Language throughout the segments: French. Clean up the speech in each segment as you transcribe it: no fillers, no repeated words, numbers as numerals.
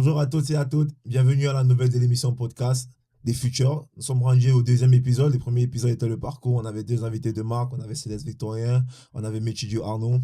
Bonjour à tous et à toutes. Bienvenue à la nouvelle de l'émission podcast des Futurs. Nous sommes rendus au deuxième épisode. Le premier épisode était le parcours. On avait deux invités de marque. On avait Céleste Victorien. On avait Métidio Arnaud.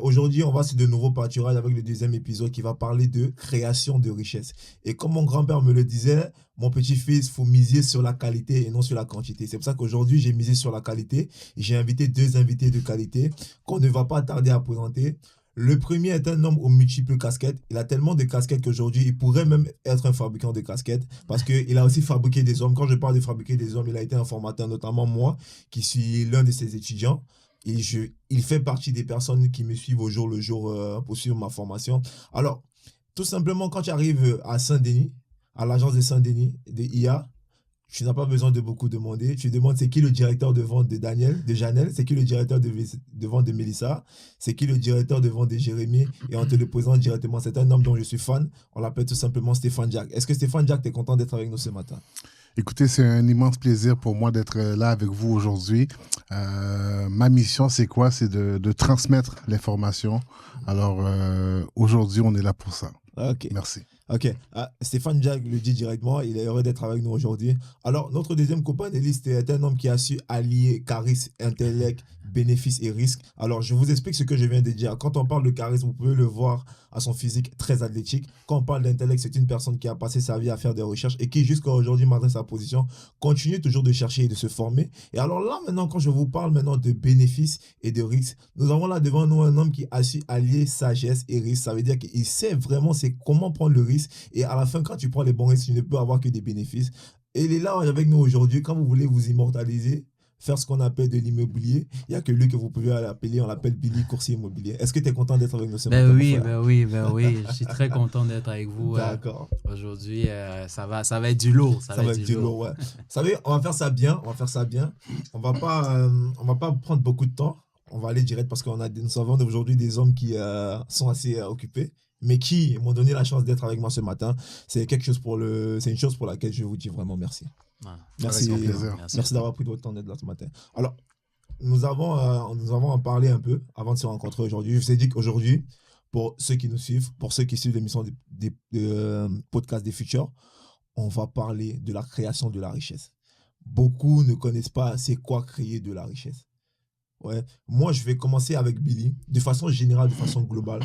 Aujourd'hui, on va sur de nouveaux pâturages avec le deuxième épisode qui va parler de création de richesse. Et comme mon grand-père me le disait, mon petit-fils, il faut miser sur la qualité et non sur la quantité. C'est pour ça qu'aujourd'hui, j'ai misé sur la qualité. J'ai invité deux invités de qualité qu'on ne va pas tarder à présenter. Le premier est un homme aux multiples casquettes. Il a tellement de casquettes qu'aujourd'hui, il pourrait même être un fabricant de casquettes parce qu'il a aussi fabriqué des hommes. Quand je parle de fabriquer des hommes, il a été un formateur, notamment moi, qui suis l'un de ses étudiants. Et il fait partie des personnes qui me suivent au jour le jour pour suivre ma formation. Alors, tout simplement, quand tu arrives à Saint-Denis, à l'agence de Saint-Denis, de IA, tu n'as pas besoin de beaucoup demander. Tu demandes c'est qui le directeur de vente de Daniel, de Janelle, c'est qui le directeur de vente de Mélissa, c'est qui le directeur de vente de Jérémy, et on te le présente directement. C'est un homme dont je suis fan. On l'appelle tout simplement Stéphane Jack. Est-ce que Stéphane Jack, tu es content d'être avec nous ce matin? Écoutez, c'est un immense plaisir pour moi d'être là avec vous aujourd'hui. Ma mission, c'est quoi? C'est de transmettre l'information. Alors, aujourd'hui, on est là pour ça. Ok. Merci. Ok. Stéphane Jack le dit directement, il est heureux d'être avec nous aujourd'hui. Alors, notre deuxième co-panéliste est un homme qui a su allier charisme, intellect, bénéfices et risques. Alors, je vous explique ce que je viens de dire. Quand on parle de charisme, vous pouvez le voir à son physique très athlétique. Quand on parle d'intellect, c'est une personne qui a passé sa vie à faire des recherches et qui, jusqu'à aujourd'hui, malgré sa position, continue toujours de chercher et de se former. Et alors là, maintenant, quand je vous parle maintenant de bénéfices et de risques, nous avons là devant nous un homme qui a su allier sagesse et risque. Ça veut dire qu'il sait vraiment c'est comment prendre le risque. Et à la fin, quand tu prends les bons risques, tu ne peux avoir que des bénéfices. Et il est là avec nous aujourd'hui. Quand vous voulez vous immortaliser, faire ce qu'on appelle de l'immobilier, il n'y a que lui que vous pouvez appeler, on l'appelle Billy, courtier immobilier. Est-ce que tu es content d'être avec nous ce matin? Oui, je suis très content d'être avec vous aujourd'hui. Ça va être du lourd. Ça va être du lourd. Ouais. Vous savez, on va faire ça bien. On va pas prendre beaucoup de temps. On va aller direct parce nous avons aujourd'hui des hommes qui sont assez occupés, mais qui m'ont donné la chance d'être avec moi ce matin. C'est une chose pour laquelle je vous dis vraiment merci. Merci d'avoir pris votre temps d'être là ce matin. Alors, nous avons en parlé un peu avant de se rencontrer aujourd'hui. Je vous ai dit qu'aujourd'hui, pour ceux qui nous suivent, pour ceux qui suivent l'émission des podcasts des Futurs, on va parler de la création de la richesse. Beaucoup ne connaissent pas c'est quoi créer de la richesse. Ouais. Moi, je vais commencer avec Billy, de façon générale, de façon globale.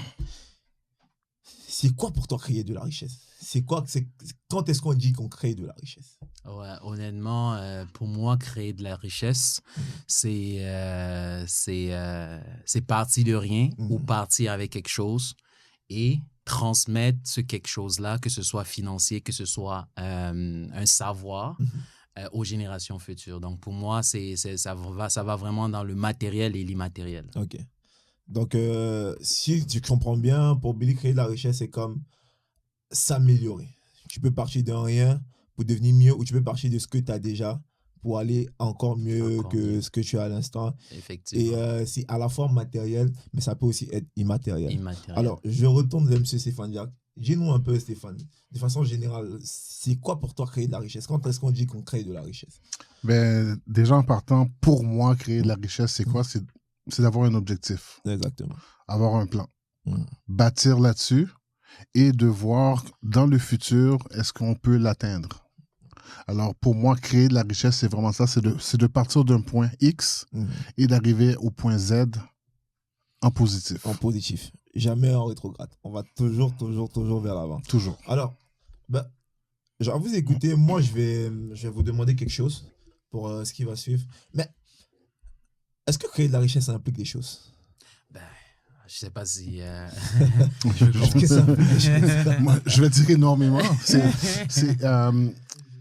C'est quoi pour toi créer de la richesse? Quand est-ce qu'on dit qu'on crée de la richesse? Ouais, honnêtement, pour moi, créer de la richesse, c'est partir de rien ou partir avec quelque chose et transmettre ce quelque chose-là, que ce soit financier, que ce soit un savoir aux générations futures. Donc, pour moi, ça va vraiment dans le matériel et l'immatériel. OK. Donc, si tu comprends bien, pour Billy, créer de la richesse, c'est comme s'améliorer. Tu peux partir de rien pour devenir mieux ou tu peux partir de ce que tu as déjà pour aller encore mieux ce que tu as à l'instant. Effectivement. Et c'est à la fois matériel, mais ça peut aussi être immatériel. Alors, je retourne vers M. Stéphane Jack. Dis-nous un peu, Stéphane, de façon générale, c'est quoi pour toi créer de la richesse? Quand est-ce qu'on dit qu'on crée de la richesse? Déjà en partant, pour moi, créer de la richesse, c'est quoi? C'est d'avoir un objectif. Exactement. Avoir un plan. Bâtir là-dessus et de voir dans le futur, est-ce qu'on peut l'atteindre? Alors, pour moi, créer de la richesse, c'est vraiment ça. C'est de partir d'un point X et d'arriver au point Z en positif. En positif. Jamais en rétrograde. On va toujours vers l'avant. Toujours. Alors, je vais vous écouter. Moi, je vais vous demander quelque chose pour ce qui va suivre. Mais est-ce que créer de la richesse, ça implique des choses? Je ne sais pas si... Moi, je vais dire énormément.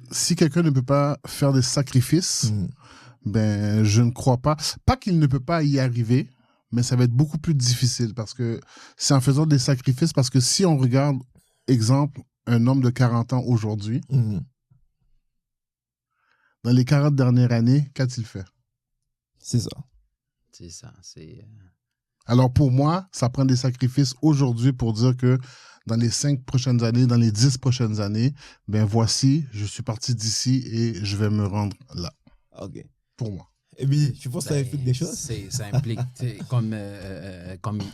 Si quelqu'un ne peut pas faire des sacrifices, je ne crois pas. Pas qu'il ne peut pas y arriver, mais ça va être beaucoup plus difficile parce que c'est en faisant des sacrifices. Parce que si on regarde, exemple, un homme de 40 ans aujourd'hui, dans les 40 dernières années, qu'a-t-il fait? C'est ça. C'est ça. Alors pour moi, ça prend des sacrifices aujourd'hui pour dire que dans les 5 prochaines années, dans les 10 prochaines années, voici, je suis parti d'ici et je vais me rendre là. OK. Pour moi. Et puis, tu penses que ça implique des choses? Ça implique, comme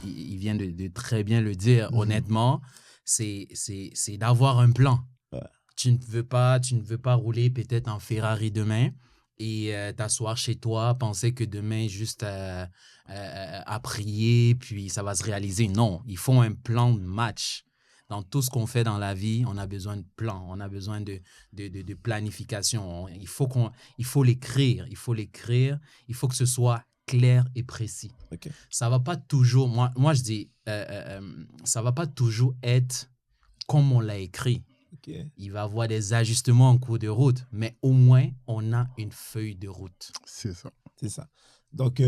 il vient de très bien le dire, honnêtement, c'est d'avoir un plan. Ouais. Tu ne veux pas rouler peut-être en Ferrari demain et t'asseoir chez toi, penser que demain, juste à prier, puis ça va se réaliser. Non, il faut un plan de match. Dans tout ce qu'on fait dans la vie, on a besoin de plan, on a besoin de planification. Il faut l'écrire, il faut que ce soit clair et précis. OK. Ça va pas toujours, moi je dis, ça va pas toujours être comme on l'a écrit. OK. Il va y avoir des ajustements en cours de route, mais au moins, on a une feuille de route. C'est ça. C'est ça. Donc,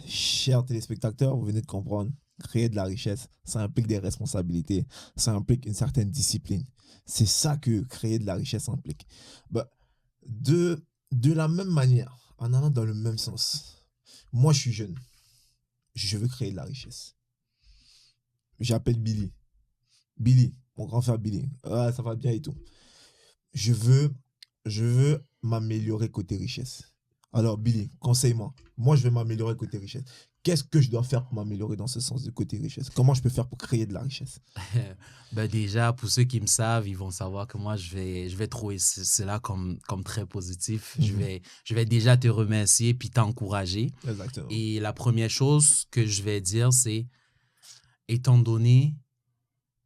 chers téléspectateurs, vous venez de comprendre, créer de la richesse, ça implique des responsabilités, ça implique une certaine discipline. C'est ça que créer de la richesse implique. Bah, de la même manière, en allant dans le même sens, moi, je suis jeune. Je veux créer de la richesse. J'appelle Billy. Billy, mon grand frère Billy. Ah, ça va bien et tout. Je veux m'améliorer côté richesse. Alors, Billy, conseille-moi. Moi, je vais m'améliorer côté richesse. Qu'est-ce que je dois faire pour m'améliorer dans ce sens de côté richesse? Comment je peux faire pour créer de la richesse? Ben déjà, pour ceux qui me savent, ils vont savoir que moi, je vais trouver cela comme très positif. Je vais déjà te remercier puis t'encourager. Exactement. Et la première chose que je vais dire, c'est, étant donné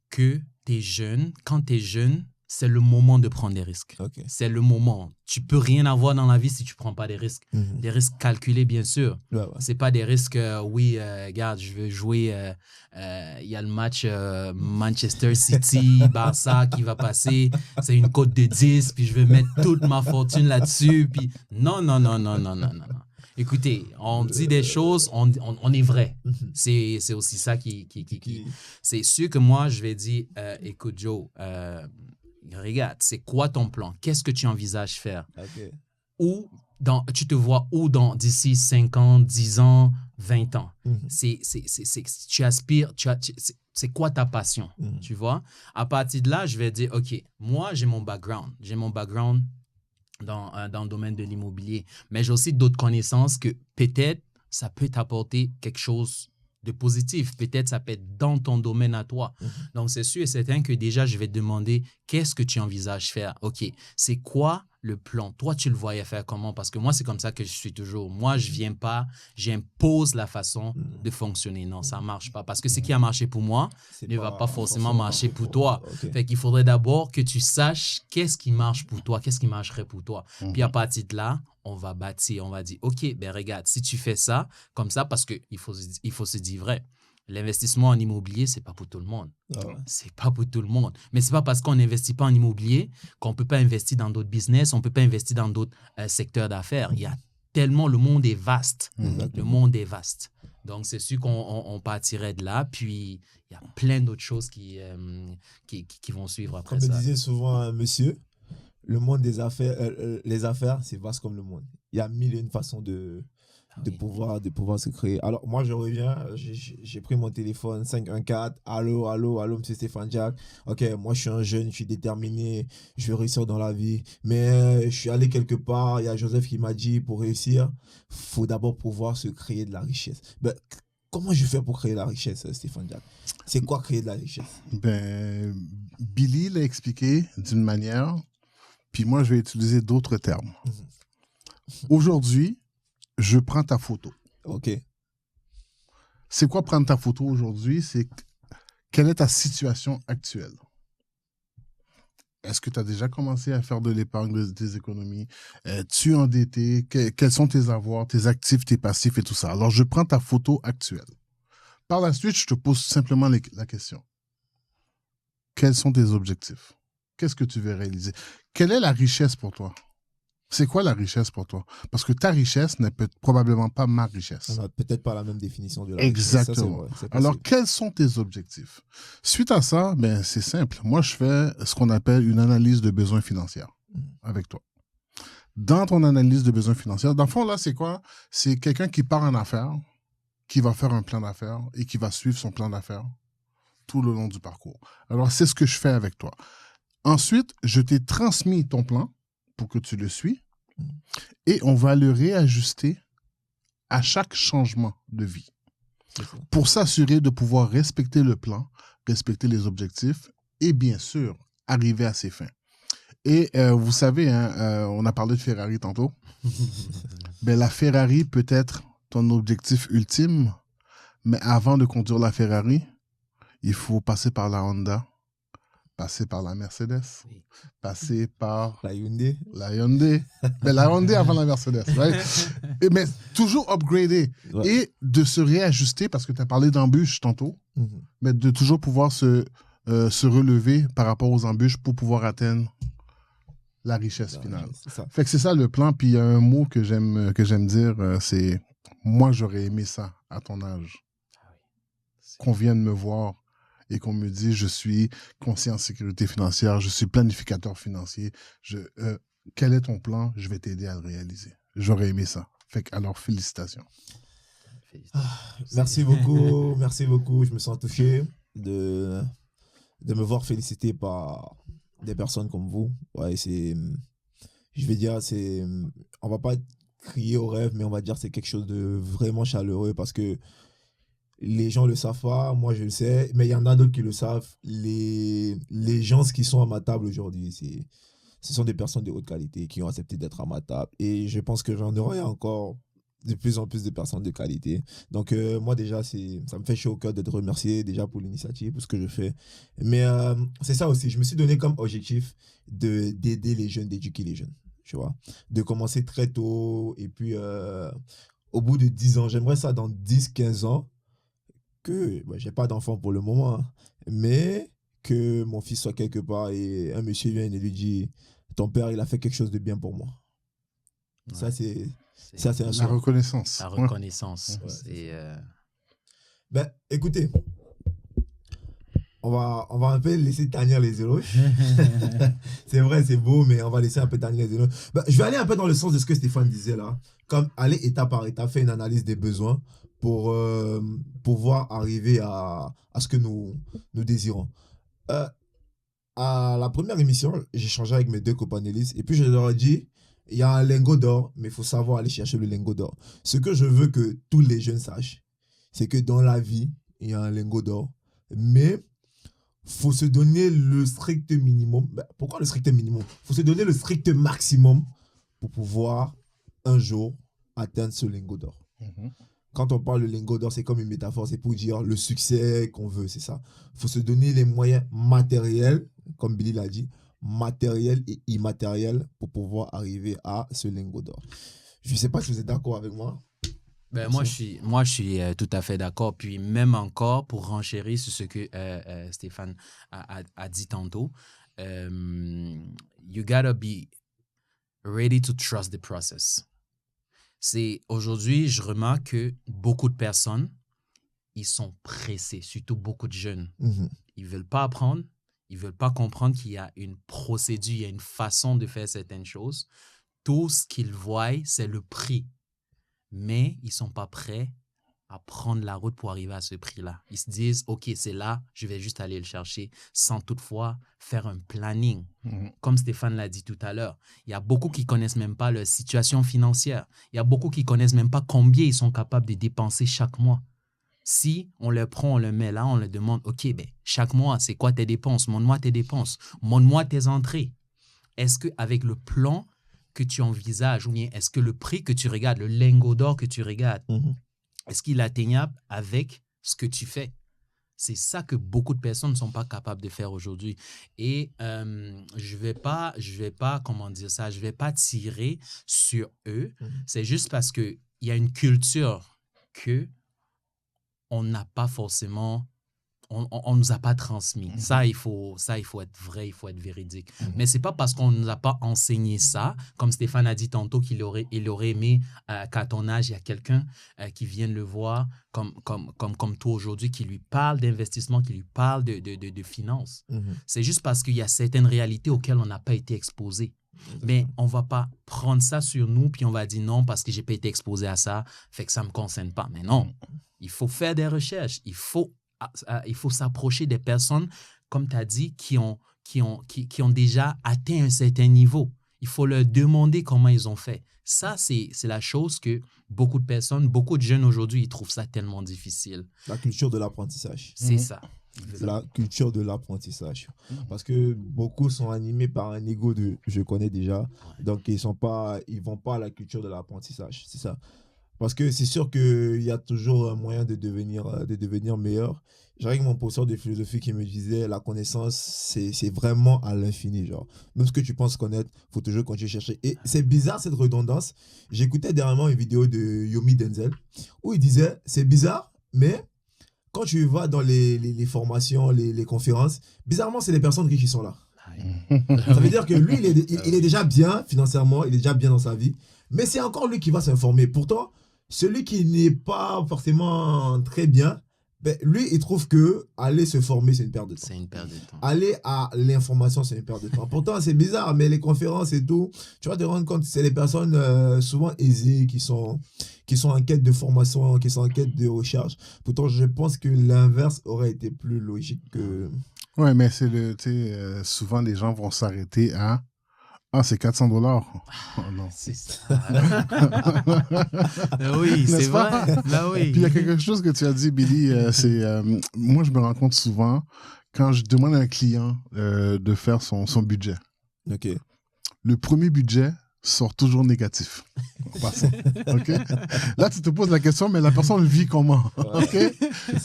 que tu es jeune, quand tu es jeune, c'est le moment de prendre des risques. OK. C'est le moment. Tu peux rien avoir dans la vie si tu ne prends pas des risques. Des risques calculés, bien sûr. Ouais. C'est pas des risques, regarde, je veux jouer, il y a le match Manchester City, Barça qui va passer, c'est une cote de 10, puis je vais mettre toute ma fortune là-dessus, puis non. Écoutez, on dit des choses, on est vrai. C'est aussi ça qui... C'est sûr que moi, je vais dire, écoute Joe, regarde, c'est quoi ton plan? Qu'est-ce que tu envisages faire? OK. Tu te vois où d'ici 5 ans, 10 ans, 20 ans? Tu aspires, c'est quoi ta passion? Tu vois? À partir de là, je vais dire, OK, moi, j'ai mon background. Dans le domaine de l'immobilier. Mais j'ai aussi d'autres connaissances que peut-être ça peut t'apporter quelque chose de positif. Peut-être ça peut être dans ton domaine à toi. Donc, c'est sûr et certain que déjà, je vais te demander qu'est-ce que tu envisages faire? OK, c'est quoi le plan? Toi, tu le voyais faire comment? Parce que moi, c'est comme ça que je suis toujours. Moi, je viens pas, j'impose la façon de fonctionner. Non, ça marche pas. Parce que ce qui a marché pour moi ne va pas forcément marcher pour toi. Okay. Fait qu'il faudrait d'abord que tu saches qu'est-ce qui marche pour toi, qu'est-ce qui marcherait pour toi. Puis à partir de là, on va bâtir, on va dire, OK, ben regarde, si tu fais ça, comme ça, parce qu'il faut se dire vrai. L'investissement en immobilier, c'est pas pour tout le monde. Ah ouais. C'est pas pour tout le monde. Mais c'est pas parce qu'on n'investit pas en immobilier qu'on peut pas investir dans d'autres business, on peut pas investir dans d'autres secteurs d'affaires. Il y a tellement, le monde est vaste. Le monde est vaste. Donc, c'est sûr qu'on partirait de là. Puis, il y a plein d'autres choses qui vont suivre après ça. Comme me disait souvent un monsieur, le monde des affaires, les affaires, c'est vaste comme le monde. Il y a mille et une façons de pouvoir se créer. Alors, moi, je reviens, j'ai pris mon téléphone 514, allô, monsieur Stéphane Jack. OK, moi, je suis un jeune, je suis déterminé, je veux réussir dans la vie. Mais je suis allé quelque part, il y a Joseph qui m'a dit, pour réussir, il faut d'abord pouvoir se créer de la richesse. Ben, comment je fais pour créer la richesse, Stéphane Jack? C'est quoi créer de la richesse? Ben, Billy l'a expliqué d'une manière, puis moi, je vais utiliser d'autres termes. Aujourd'hui, je prends ta photo. OK. C'est quoi prendre ta photo aujourd'hui? C'est quelle est ta situation actuelle? Est-ce que tu as déjà commencé à faire de l'épargne, des économies? Tu es endetté? Quels sont tes avoirs, tes actifs, tes passifs et tout ça? Alors, je prends ta photo actuelle. Par la suite, je te pose simplement la question. Quels sont tes objectifs? Qu'est-ce que tu veux réaliser? Quelle est la richesse pour toi? C'est quoi la richesse pour toi? Parce que ta richesse n'est probablement pas ma richesse. On n'a peut-être pas la même définition de la Exactement. richesse. Ça, alors, quels sont tes objectifs? Suite à ça, ben, c'est simple. Moi, je fais ce qu'on appelle une analyse de besoins financiers avec toi. Dans ton analyse de besoins financiers, dans le fond, là, c'est quoi? C'est quelqu'un qui part en affaires, qui va faire un plan d'affaires et qui va suivre son plan d'affaires tout le long du parcours. Alors, c'est ce que je fais avec toi. Ensuite, je t'ai transmis ton plan pour que tu le suis et on va le réajuster à chaque changement de vie. pour s'assurer de pouvoir respecter le plan, respecter les objectifs et bien sûr, arriver à ses fins. Et vous savez, hein, on a parlé de Ferrari tantôt. Ben, la Ferrari peut être ton objectif ultime, mais avant de conduire la Ferrari, il faut passer par la Honda, passer par la Mercedes, passer par La Hyundai. Ben, la Hyundai avant la Mercedes, right? Mais toujours upgrader et de se réajuster, parce que tu as parlé d'embûches tantôt, mais de toujours pouvoir se relever par rapport aux embûches pour pouvoir atteindre la richesse finale. Fait que c'est ça le plan. Puis il y a un mot que j'aime dire, c'est moi j'aurais aimé ça à ton âge. Qu'on vienne me voir et qu'on me dise je suis conseiller en sécurité financière, je suis planificateur financier. Quel est ton plan? Je vais t'aider à le réaliser. J'aurais aimé ça. Fait que alors félicitations. Merci beaucoup, merci beaucoup. Je me sens touché de me voir félicité par des personnes comme vous. Ouais, je vais dire, on va pas crier au rêve, mais on va dire c'est quelque chose de vraiment chaleureux parce que les gens le savent pas, moi je le sais, mais il y en a d'autres qui le savent. Les gens qui sont à ma table aujourd'hui, ce sont des personnes de haute qualité qui ont accepté d'être à ma table. Et je pense que j'en aurai encore de plus en plus de personnes de qualité. Donc moi déjà, ça me fait chaud au cœur d'être remercié déjà pour l'initiative, pour ce que je fais. Mais c'est ça aussi, je me suis donné comme objectif d'aider les jeunes, d'éduquer les jeunes, tu vois. De commencer très tôt et puis au bout de 10 ans, j'aimerais ça dans 10-15 ans, que j'ai pas d'enfant pour le moment, hein, mais que mon fils soit quelque part et un monsieur vienne et lui dit ton père il a fait quelque chose de bien pour moi. Ouais. Ça c'est un la reconnaissance. La reconnaissance. Ouais. Ben écoutez, on va un peu laisser tannir les éloges. C'est vrai, c'est beau, mais on va laisser un peu tannir les éloges. Ben, je vais aller un peu dans le sens de ce que Stéphane disait là, comme aller étape par étape, faire une analyse des besoins pour pouvoir arriver à ce que nous désirons. À la première émission, j'ai échangé avec mes 2 copanélistes et puis je leur ai dit, il y a un lingot d'or, mais il faut savoir aller chercher le lingot d'or. Ce que je veux que tous les jeunes sachent, c'est que dans la vie, il y a un lingot d'or, mais il faut se donner le strict minimum. Ben, pourquoi le strict minimum? Il faut se donner le strict maximum pour pouvoir un jour atteindre ce lingot d'or. Quand on parle de lingot d'or, c'est comme une métaphore, c'est pour dire le succès qu'on veut, c'est ça. Il faut se donner les moyens matériels, comme Billy l'a dit, matériels et immatériels pour pouvoir arriver à ce lingot d'or. Je ne sais pas si vous êtes d'accord avec moi. Ben, moi, je suis tout à fait d'accord. Puis même encore, pour renchérir sur ce que Stéphane a dit tantôt, you gotta be ready to trust the process. Aujourd'hui, je remarque que beaucoup de personnes, ils sont pressés, surtout beaucoup de jeunes. Ils ne veulent pas apprendre, ils ne veulent pas comprendre qu'il y a une procédure, il y a une façon de faire certaines choses. Tout ce qu'ils voient, c'est le prix. Mais ils ne sont pas prêts à prendre la route pour arriver à ce prix-là. Ils se disent, OK, c'est là, je vais juste aller le chercher, sans toutefois faire un planning. Comme Stéphane l'a dit tout à l'heure, il y a beaucoup qui ne connaissent même pas leur situation financière. Il y a beaucoup qui ne connaissent même pas combien ils sont capables de dépenser chaque mois. Si on le prend, on le met là, on leur demande, OK, ben, chaque mois, c'est quoi tes dépenses? Montre-moi tes dépenses. Montre-moi tes entrées. Est-ce qu'avec le plan que tu envisages, ou bien est-ce que le prix que tu regardes, le lingot d'or que tu regardes, est-ce qu'il est atteignable avec ce que tu fais? C'est ça que beaucoup de personnes ne sont pas capables de faire aujourd'hui. Et je vais pas, comment dire ça, je ne vais pas tirer sur eux. C'est juste parce qu'il y a une culture qu'on n'a pas forcément, on ne nous a pas transmis. Ça, il faut être vrai, il faut être véridique. Mais ce n'est pas parce qu'on ne nous a pas enseigné ça, comme Stéphane a dit tantôt qu'il aurait aimé qu'à ton âge, il y a quelqu'un qui vienne le voir comme toi aujourd'hui, qui lui parle d'investissement, qui lui parle de finances. C'est juste parce qu'il y a certaines réalités auxquelles on n'a pas été exposé. Mais on ne va pas prendre ça sur nous, puis on va dire non, parce que je n'ai pas été exposé à ça, fait que ça ne me concerne pas. Mais non, il faut faire des recherches, il faut s'approcher des personnes, comme tu as dit, qui ont déjà atteint un certain niveau. Il faut leur demander comment ils ont fait. Ça, c'est la chose que beaucoup de personnes, beaucoup de jeunes aujourd'hui, ils trouvent ça tellement difficile. La culture de l'apprentissage. C'est ça. La culture de l'apprentissage. Parce que beaucoup sont animés par un ego de je connais déjà. Donc, ils vont pas à la culture de l'apprentissage. C'est ça. Parce que c'est sûr qu'il y a toujours un moyen de devenir meilleur. J'avais mon professeur de philosophie qui me disait la connaissance, c'est vraiment à l'infini. Genre. Même ce que tu penses connaître, il faut toujours continuer à chercher. Et c'est bizarre cette redondance. J'écoutais dernièrement une vidéo de Yomi Denzel où il disait c'est bizarre, mais quand tu vas dans les formations, les conférences, bizarrement, c'est les personnes riches qui sont là. Ça veut dire que lui, il est déjà bien financièrement, il est déjà bien dans sa vie, mais c'est encore lui qui va s'informer. Pourtant, celui qui n'est pas forcément très bien, ben, lui, il trouve que aller se former, c'est une perte de temps. C'est une perte de temps. Aller à l'information, c'est une perte de temps. Pourtant, c'est bizarre, mais les conférences et tout, tu vas te rendre compte, c'est les personnes souvent aisées qui sont en quête de formation, qui sont en quête de recherche. Pourtant, je pense que l'inverse aurait été plus logique que... Ouais, mais c'est souvent les gens vont s'arrêter à c'est $400. Oh non. C'est ça. Oui, c'est vrai. Ben oui. Puis il y a quelque chose que tu as dit, Billy, moi je me rends compte souvent quand je demande à un client de faire son budget. Ok. Le premier budget sort toujours négatif. En passant. OK? Là, tu te poses la question, mais la personne le vit comment? OK?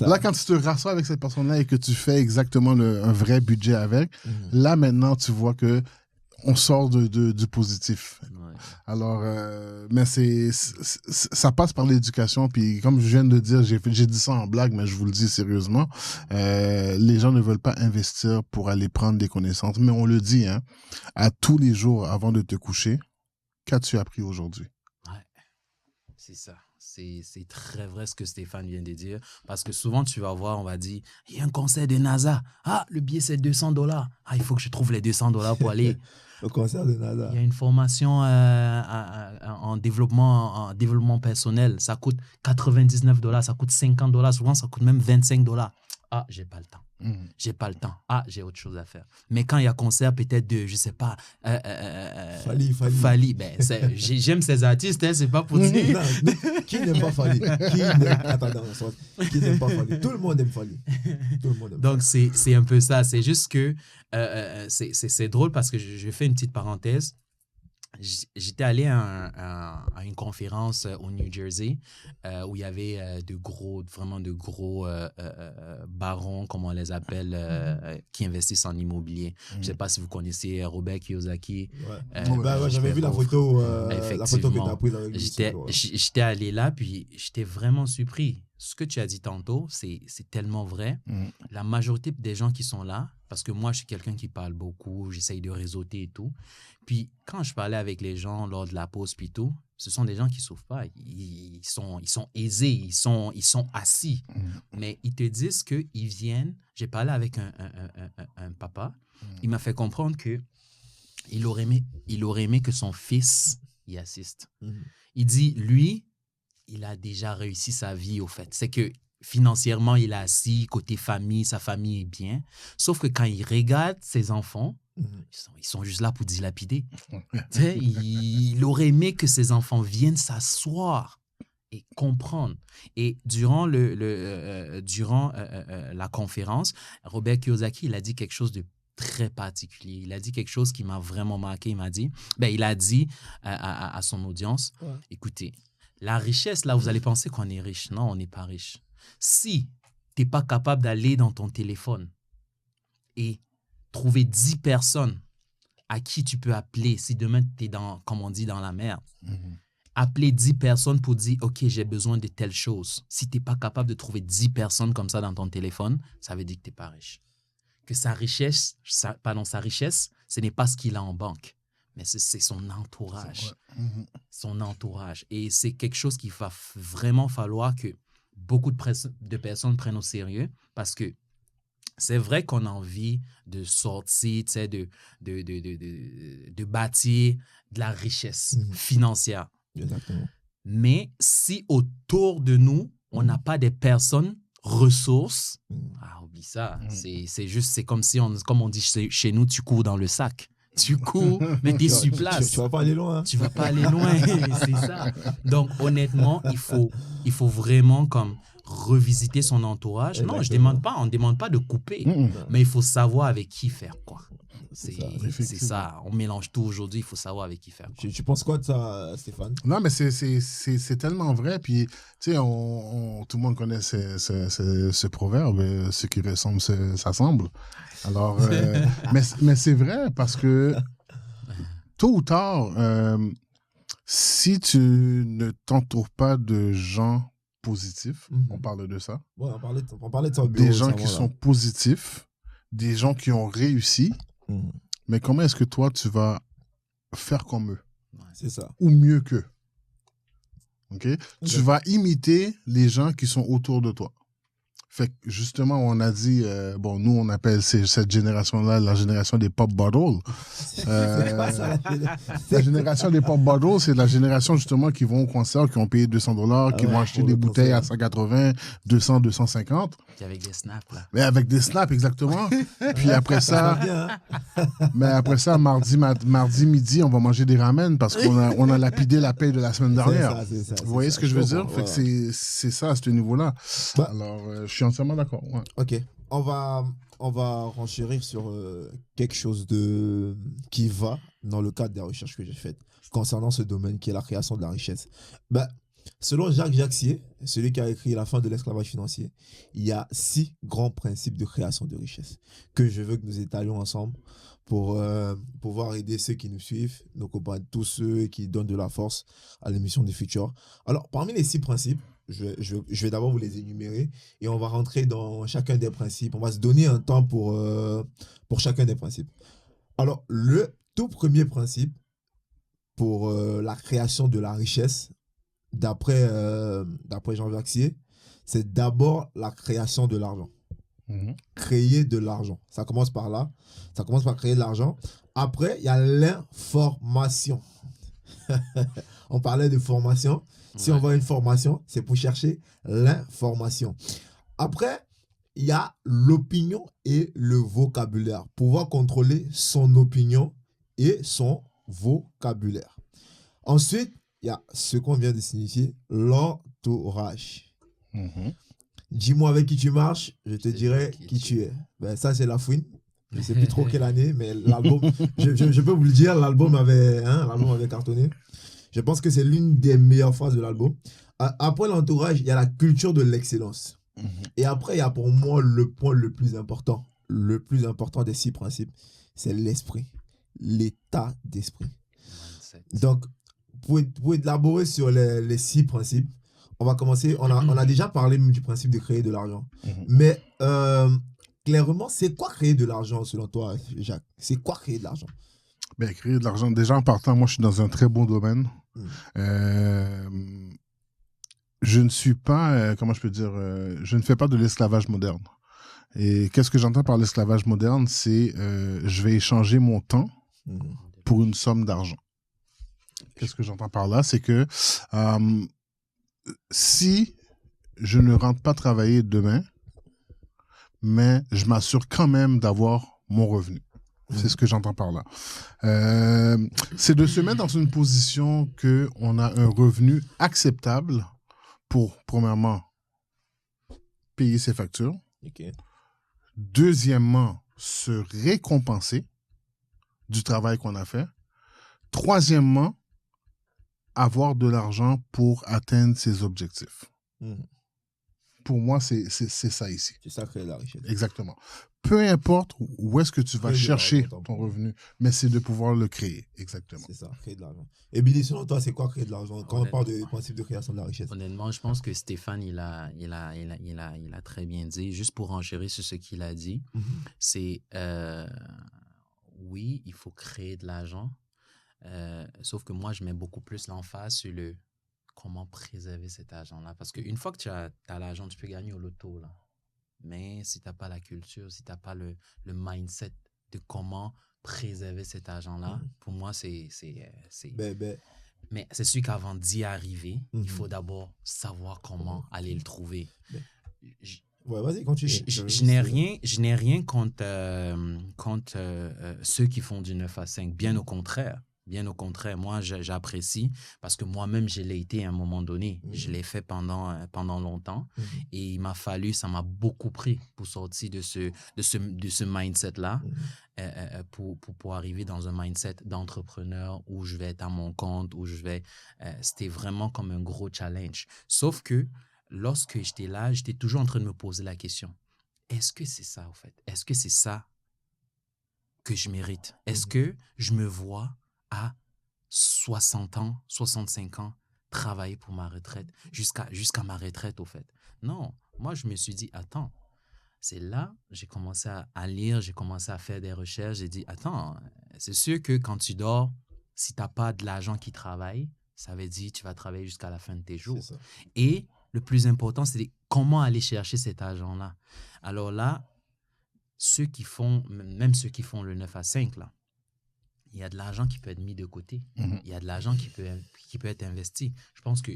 Là, quand tu te rassois avec cette personne-là et que tu fais exactement un vrai budget avec, là, maintenant, tu vois que on sort du positif. Ouais. Alors, mais ça passe par l'éducation. Puis, comme je viens de dire, j'ai dit ça en blague, mais je vous le dis sérieusement, les gens ne veulent pas investir pour aller prendre des connaissances. Mais on le dit, hein, à tous les jours avant de te coucher, qu'as-tu appris aujourd'hui? Ouais, c'est ça. C'est très vrai ce que Stéphane vient de dire. Parce que souvent, tu vas voir, on va dire, il y a un concert de NASA. Ah, le billet, c'est $200. Ah, il faut que je trouve les $200 pour aller. Au concert de NASA. Il y a une formation en développement personnel. Ça coûte $99, ça coûte $50. Souvent, ça coûte même $25. Ah, j'ai pas le temps. J'ai pas le temps. Ah, j'ai autre chose à faire. Mais quand il y a concert, peut-être de, je sais pas, Fally. Ben, j'aime ces artistes, hein, c'est pas pour dire. Non, qui n'aime pas Fally? Qui n'aime pas Fally? Tout le monde aime Fally. Donc, c'est un peu ça. C'est juste que c'est drôle parce que je fais une petite parenthèse. J'étais allé à une conférence au New Jersey où il y avait vraiment de gros barons, comme on les appelle, qui investissent en immobilier. Je ne sais pas si vous connaissez Robert Kiyosaki. Ouais. J'avais vu la photo que tu as prise avec lui. J'étais allé là, puis j'étais vraiment surpris. Ce que tu as dit tantôt, c'est tellement vrai. La majorité des gens qui sont là, parce que moi, je suis quelqu'un qui parle beaucoup, j'essaye de réseauter et tout. Puis, quand je parlais avec les gens lors de la pause puis tout, ce sont des gens qui ne souffrent pas. Ils sont aisés, ils sont assis. Mais ils te disent qu'ils viennent. J'ai parlé avec un papa. Il m'a fait comprendre qu'il aurait aimé que son fils y assiste. Il dit, lui, il a déjà réussi sa vie, au fait. C'est que financièrement, il est assis, côté famille, sa famille est bien. Sauf que quand il regarde ses enfants, ils sont juste là pour dilapider. Il aurait aimé que ses enfants viennent s'asseoir et comprendre. Et durant la conférence, Robert Kiyosaki, il a dit quelque chose de très particulier. Il a dit quelque chose qui m'a vraiment marqué. Il a dit à son audience, écoutez, la richesse, là, vous allez penser qu'on est riche. Non, on n'est pas riche. Si tu n'es pas capable d'aller dans ton téléphone et trouver 10 personnes à qui tu peux appeler, si demain tu es comme on dit, dans la merde, appeler 10 personnes pour dire, OK, j'ai besoin de telle chose. Si tu n'es pas capable de trouver 10 personnes comme ça dans ton téléphone, ça veut dire que tu n'es pas riche. Que sa richesse, ce n'est pas ce qu'il a en banque, mais c'est son entourage. Son entourage. Et c'est quelque chose qu'il va vraiment falloir que beaucoup de personnes prennent au sérieux, parce que c'est vrai qu'on a envie de sortir, de bâtir de la richesse financière. Exactement. Mais si autour de nous, on n'a pas des personnes ressources, oublie ça. C'est comme si, comme on dit chez nous, tu cours dans le sac. tu cours, mais tu es sur place. Tu vas pas aller loin. Hein. Tu vas pas aller loin, c'est ça. Donc, honnêtement, il faut vraiment comme revisiter son entourage. Exactement. Non, on ne demande pas de couper, mais il faut savoir avec qui faire quoi. C'est ça. On mélange tout aujourd'hui, il faut savoir avec qui faire. Tu penses quoi de ça, Stéphane? Non, mais c'est tellement vrai. Puis, tu sais, tout le monde connaît ce proverbe, ce qui ressemble s'assemble. Alors, mais c'est vrai parce que tôt ou tard, si tu ne t'entoures pas de gens positifs, on parle de ça. Ouais, on parlait de ça au bureau. Des gens qui sont positifs, des gens qui ont réussi. Mais comment est-ce que toi, tu vas faire comme eux? C'est ça. Ou mieux qu'eux. OK? Tu vas imiter les gens qui sont autour de toi. Fait que justement, on a dit, nous, on appelle cette génération-là la génération des pop bottles. C'est quoi ça, la génération des pop bottles, c'est la génération justement qui vont au concert, qui ont payé $200, qui vont acheter des bouteilles à 180, 200, 250. Puis avec des snaps, là. Mais avec des snaps, exactement. Puis après ça, mardi midi, on va manger des ramen parce qu'on a lapidé la paye de la semaine dernière. C'est ça, Vous voyez ce que je veux dire? Fait que c'est ça, à ce niveau-là. Bah, alors, je suis entièrement d'accord. Ouais. Ok. On va renchérir sur quelque chose qui va dans le cadre des recherches que j'ai faites concernant ce domaine qui est la création de la richesse. Selon Jacques Jaxier, celui qui a écrit La fin de l'esclavage financier, il y a 6 grands principes de création de richesse que je veux que nous étalions ensemble pour pouvoir aider ceux qui nous suivent, nos copains, tous ceux qui donnent de la force à l'émission des futurs. Alors, parmi les 6 principes, je vais d'abord vous les énumérer et on va rentrer dans chacun des principes. On va se donner un temps pour chacun des principes. Alors, le tout premier principe pour la création de la richesse, d'après Jean Jaxier, c'est d'abord la création de l'argent. Créer de l'argent. Ça commence par là. Ça commence par créer de l'argent. Après, il y a l'information. On parlait de formation. Si on veut une formation, c'est pour chercher l'information. Après, il y a l'opinion et le vocabulaire. Pouvoir contrôler son opinion et son vocabulaire. Ensuite, il y a ce qu'on vient de signifier, l'entourage. Dis-moi avec qui tu marches, je te dirai qui tu es. Ça, c'est La Fouine. Je ne sais plus trop quelle année, mais l'album, je peux vous le dire, l'album avait cartonné. Je pense que c'est l'une des meilleures phrases de l'album. Après l'entourage, il y a la culture de l'excellence. Et après, il y a pour moi le point le plus important des 6 principes, c'est l'esprit, l'état d'esprit. Donc, pour élaborer sur les 6 principes, on va commencer. On a déjà parlé du principe de créer de l'argent. Mais clairement, c'est quoi créer de l'argent selon toi, Jacques? C'est quoi créer de l'argent? Créer de l'argent, déjà en partant, moi je suis dans un très bon domaine. Je ne suis pas, comment je peux dire, je ne fais pas de l'esclavage moderne. Et qu'est-ce que j'entends par l'esclavage moderne? C'est je vais échanger mon temps pour une somme d'argent. Qu'est-ce que j'entends par là? C'est que si je ne rentre pas travailler demain, mais je m'assure quand même d'avoir mon revenu. C'est ce que j'entends par là. C'est de se mettre dans une position qu'on a un revenu acceptable pour, premièrement, payer ses factures. Deuxièmement, se récompenser du travail qu'on a fait. Troisièmement, avoir de l'argent pour atteindre ses objectifs. Pour moi, c'est ça ici. C'est ça créer la richesse. Exactement. Peu importe où est-ce que tu vas chercher ton revenu, mais c'est de pouvoir le créer. Exactement. C'est ça, créer de l'argent. Et Billy, selon toi, c'est quoi créer de l'argent quand on parle du principe de création de la richesse? Honnêtement, je pense que Stéphane, il a très bien dit. Juste pour enchérir sur ce qu'il a dit, c'est oui, il faut créer de l'argent. Sauf que moi, je mets beaucoup plus l'emphase sur le comment préserver cet argent-là. Parce qu'une fois que tu as l'argent, tu peux gagner au loto, là. Mais si tu n'as pas la culture, si tu n'as pas le mindset de comment préserver cet argent-là, pour moi, c'est... Mais c'est sûr qu'avant d'y arriver, il faut d'abord savoir comment aller le trouver. Ouais, vas-y, continue. Je n'ai rien contre, ceux qui font du 9 à 5. Bien au contraire. Bien au contraire, moi, j'apprécie parce que moi-même, je l'ai été à un moment donné. Je l'ai fait pendant longtemps et ça m'a beaucoup pris pour sortir de ce mindset-là pour arriver dans un mindset d'entrepreneur où je vais être à mon compte, c'était vraiment comme un gros challenge. Sauf que lorsque j'étais là, j'étais toujours en train de me poser la question, est-ce que c'est ça, en fait? Est-ce que c'est ça que je mérite? Est-ce que je me vois à 60 ans, 65 ans, travailler pour ma retraite, jusqu'à ma retraite, au fait? Non, moi, je me suis dit, attends, c'est là, j'ai commencé à lire, j'ai commencé à faire des recherches, j'ai dit, attends, c'est sûr que quand tu dors, si tu n'as pas de l'argent qui travaille, ça veut dire que tu vas travailler jusqu'à la fin de tes jours. Et le plus important, c'est comment aller chercher cet argent-là. Alors là, même ceux qui font le 9 à 5, là, il y a de l'argent qui peut être mis de côté. Il y a de l'argent qui peut être investi. Je pense que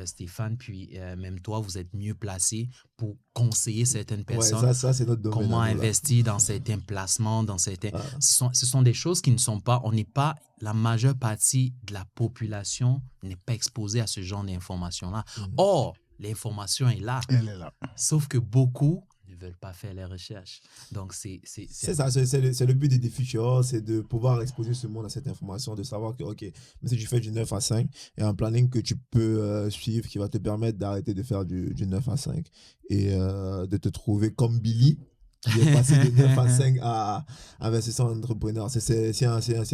Stéphane, puis même toi, vous êtes mieux placés pour conseiller certaines personnes. Ouais, ça c'est notre domaine. Comment investir dans certains placements, Ce sont des choses qui ne sont pas... La majeure partie de la population n'est pas exposée à ce genre d'informations-là. Or, l'information est là. Elle est là. Sauf que beaucoup ne veulent pas faire les recherches. Donc, c'est ça, c'est le but des Futurs, c'est de pouvoir exposer ce monde à cette information, de savoir que, OK, mais si tu fais du 9 à 5, il y a un planning que tu peux suivre qui va te permettre d'arrêter de faire du 9 à 5 et de te trouver comme Billy, qui est passé de 9 à 5 à investisseur entrepreneur. C'est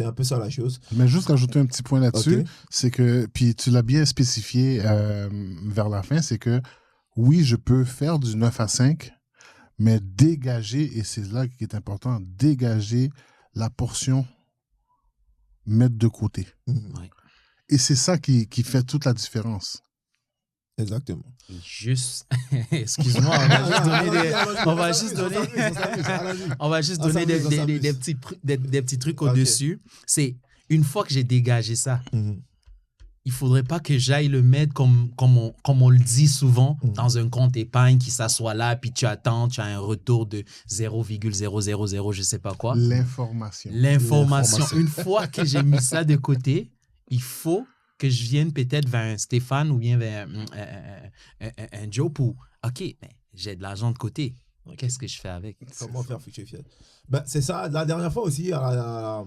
un peu ça la chose. Mais juste rajouter un petit point là-dessus, c'est que, puis tu l'as bien spécifié vers la fin, c'est que oui, je peux faire du 9 à 5, mais dégager, et c'est là qui est important, dégager la portion, mettre de côté. Ouais. Et c'est ça qui fait toute la différence. Exactement. Juste, excuse-moi, on va juste donner des petits trucs au-dessus. C'est une fois que j'ai dégagé ça, il ne faudrait pas que j'aille le mettre comme on le dit souvent dans un compte épargne qui s'assoit là, puis tu attends, tu as un retour de 0,000, je ne sais pas quoi. L'information. Une fois que j'ai mis ça de côté, il faut que je vienne peut-être vers un Stéphane ou bien vers un Joe pour, OK, mais j'ai de l'argent de côté. Qu'est-ce que je fais avec? Comment faire Futur Fiat? Ben, c'est ça, la dernière fois aussi, à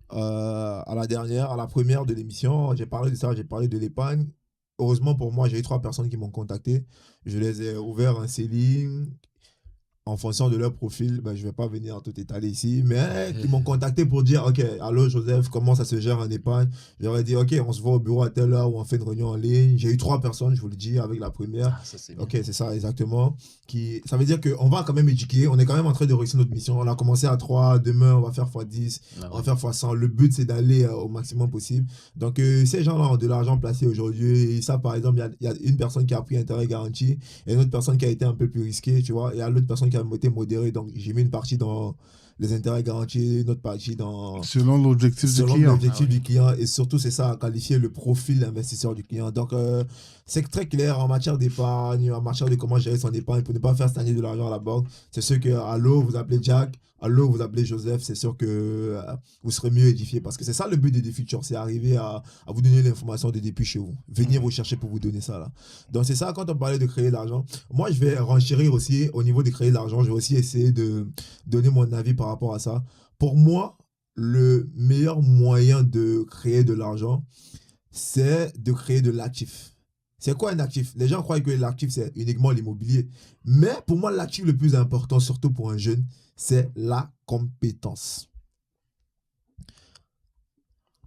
la première de l'émission, j'ai parlé de ça, j'ai parlé de l'épargne. Heureusement pour moi, j'ai eu 3 personnes qui m'ont contacté. Je les ai ouvert un CELI. En fonction de leur profil, ben, je ne vais pas venir tout étaler ici, mais qui m'ont contacté pour dire, OK, allô Joseph, comment ça se gère en épargne? J'aurais dit, OK, on se voit au bureau à telle heure ou on fait une réunion en ligne. J'ai eu 3 personnes, je vous le dis, avec la première. Ça, c'est OK, c'est ça, exactement. Ça veut dire qu'on va quand même éduquer, on est quand même en train de réussir notre mission. On a commencé à 3, demain on va faire x10, on va faire x100. Le but, c'est d'aller au maximum possible. Donc, ces gens-là ont de l'argent placé aujourd'hui. Et ça, par exemple, il y a une personne qui a pris intérêt garanti et une autre personne qui a été un peu plus risquée, tu vois. Il y a l'autre personne qui a été modérée. Donc, j'ai mis une partie dans les intérêts garantis, une autre partie dans... Selon l'objectif du client. L'objectif du client. Et surtout, c'est ça, qualifier le profil investisseur du client. Donc, c'est très clair en matière d'épargne, en matière de comment gérer son épargne pour ne pas faire stagner de l'argent à la banque. C'est sûr que, allô, vous appelez Jack, allô, vous appelez Joseph, c'est sûr que vous serez mieux édifié. Parce que c'est ça le but des Futurs, c'est arriver à vous donner l'information depuis chez vous. Venir vous chercher pour vous donner ça, là. Donc, c'est ça, quand on parlait de créer de l'argent. Moi, je vais renchérir aussi au niveau de créer de l'argent. Je vais aussi essayer de donner mon avis par rapport à ça. Pour moi, le meilleur moyen de créer de l'argent, c'est de créer de l'actif. C'est quoi un actif? Les gens croient que l'actif, c'est uniquement l'immobilier. Mais pour moi, l'actif le plus important, surtout pour un jeune, c'est la compétence.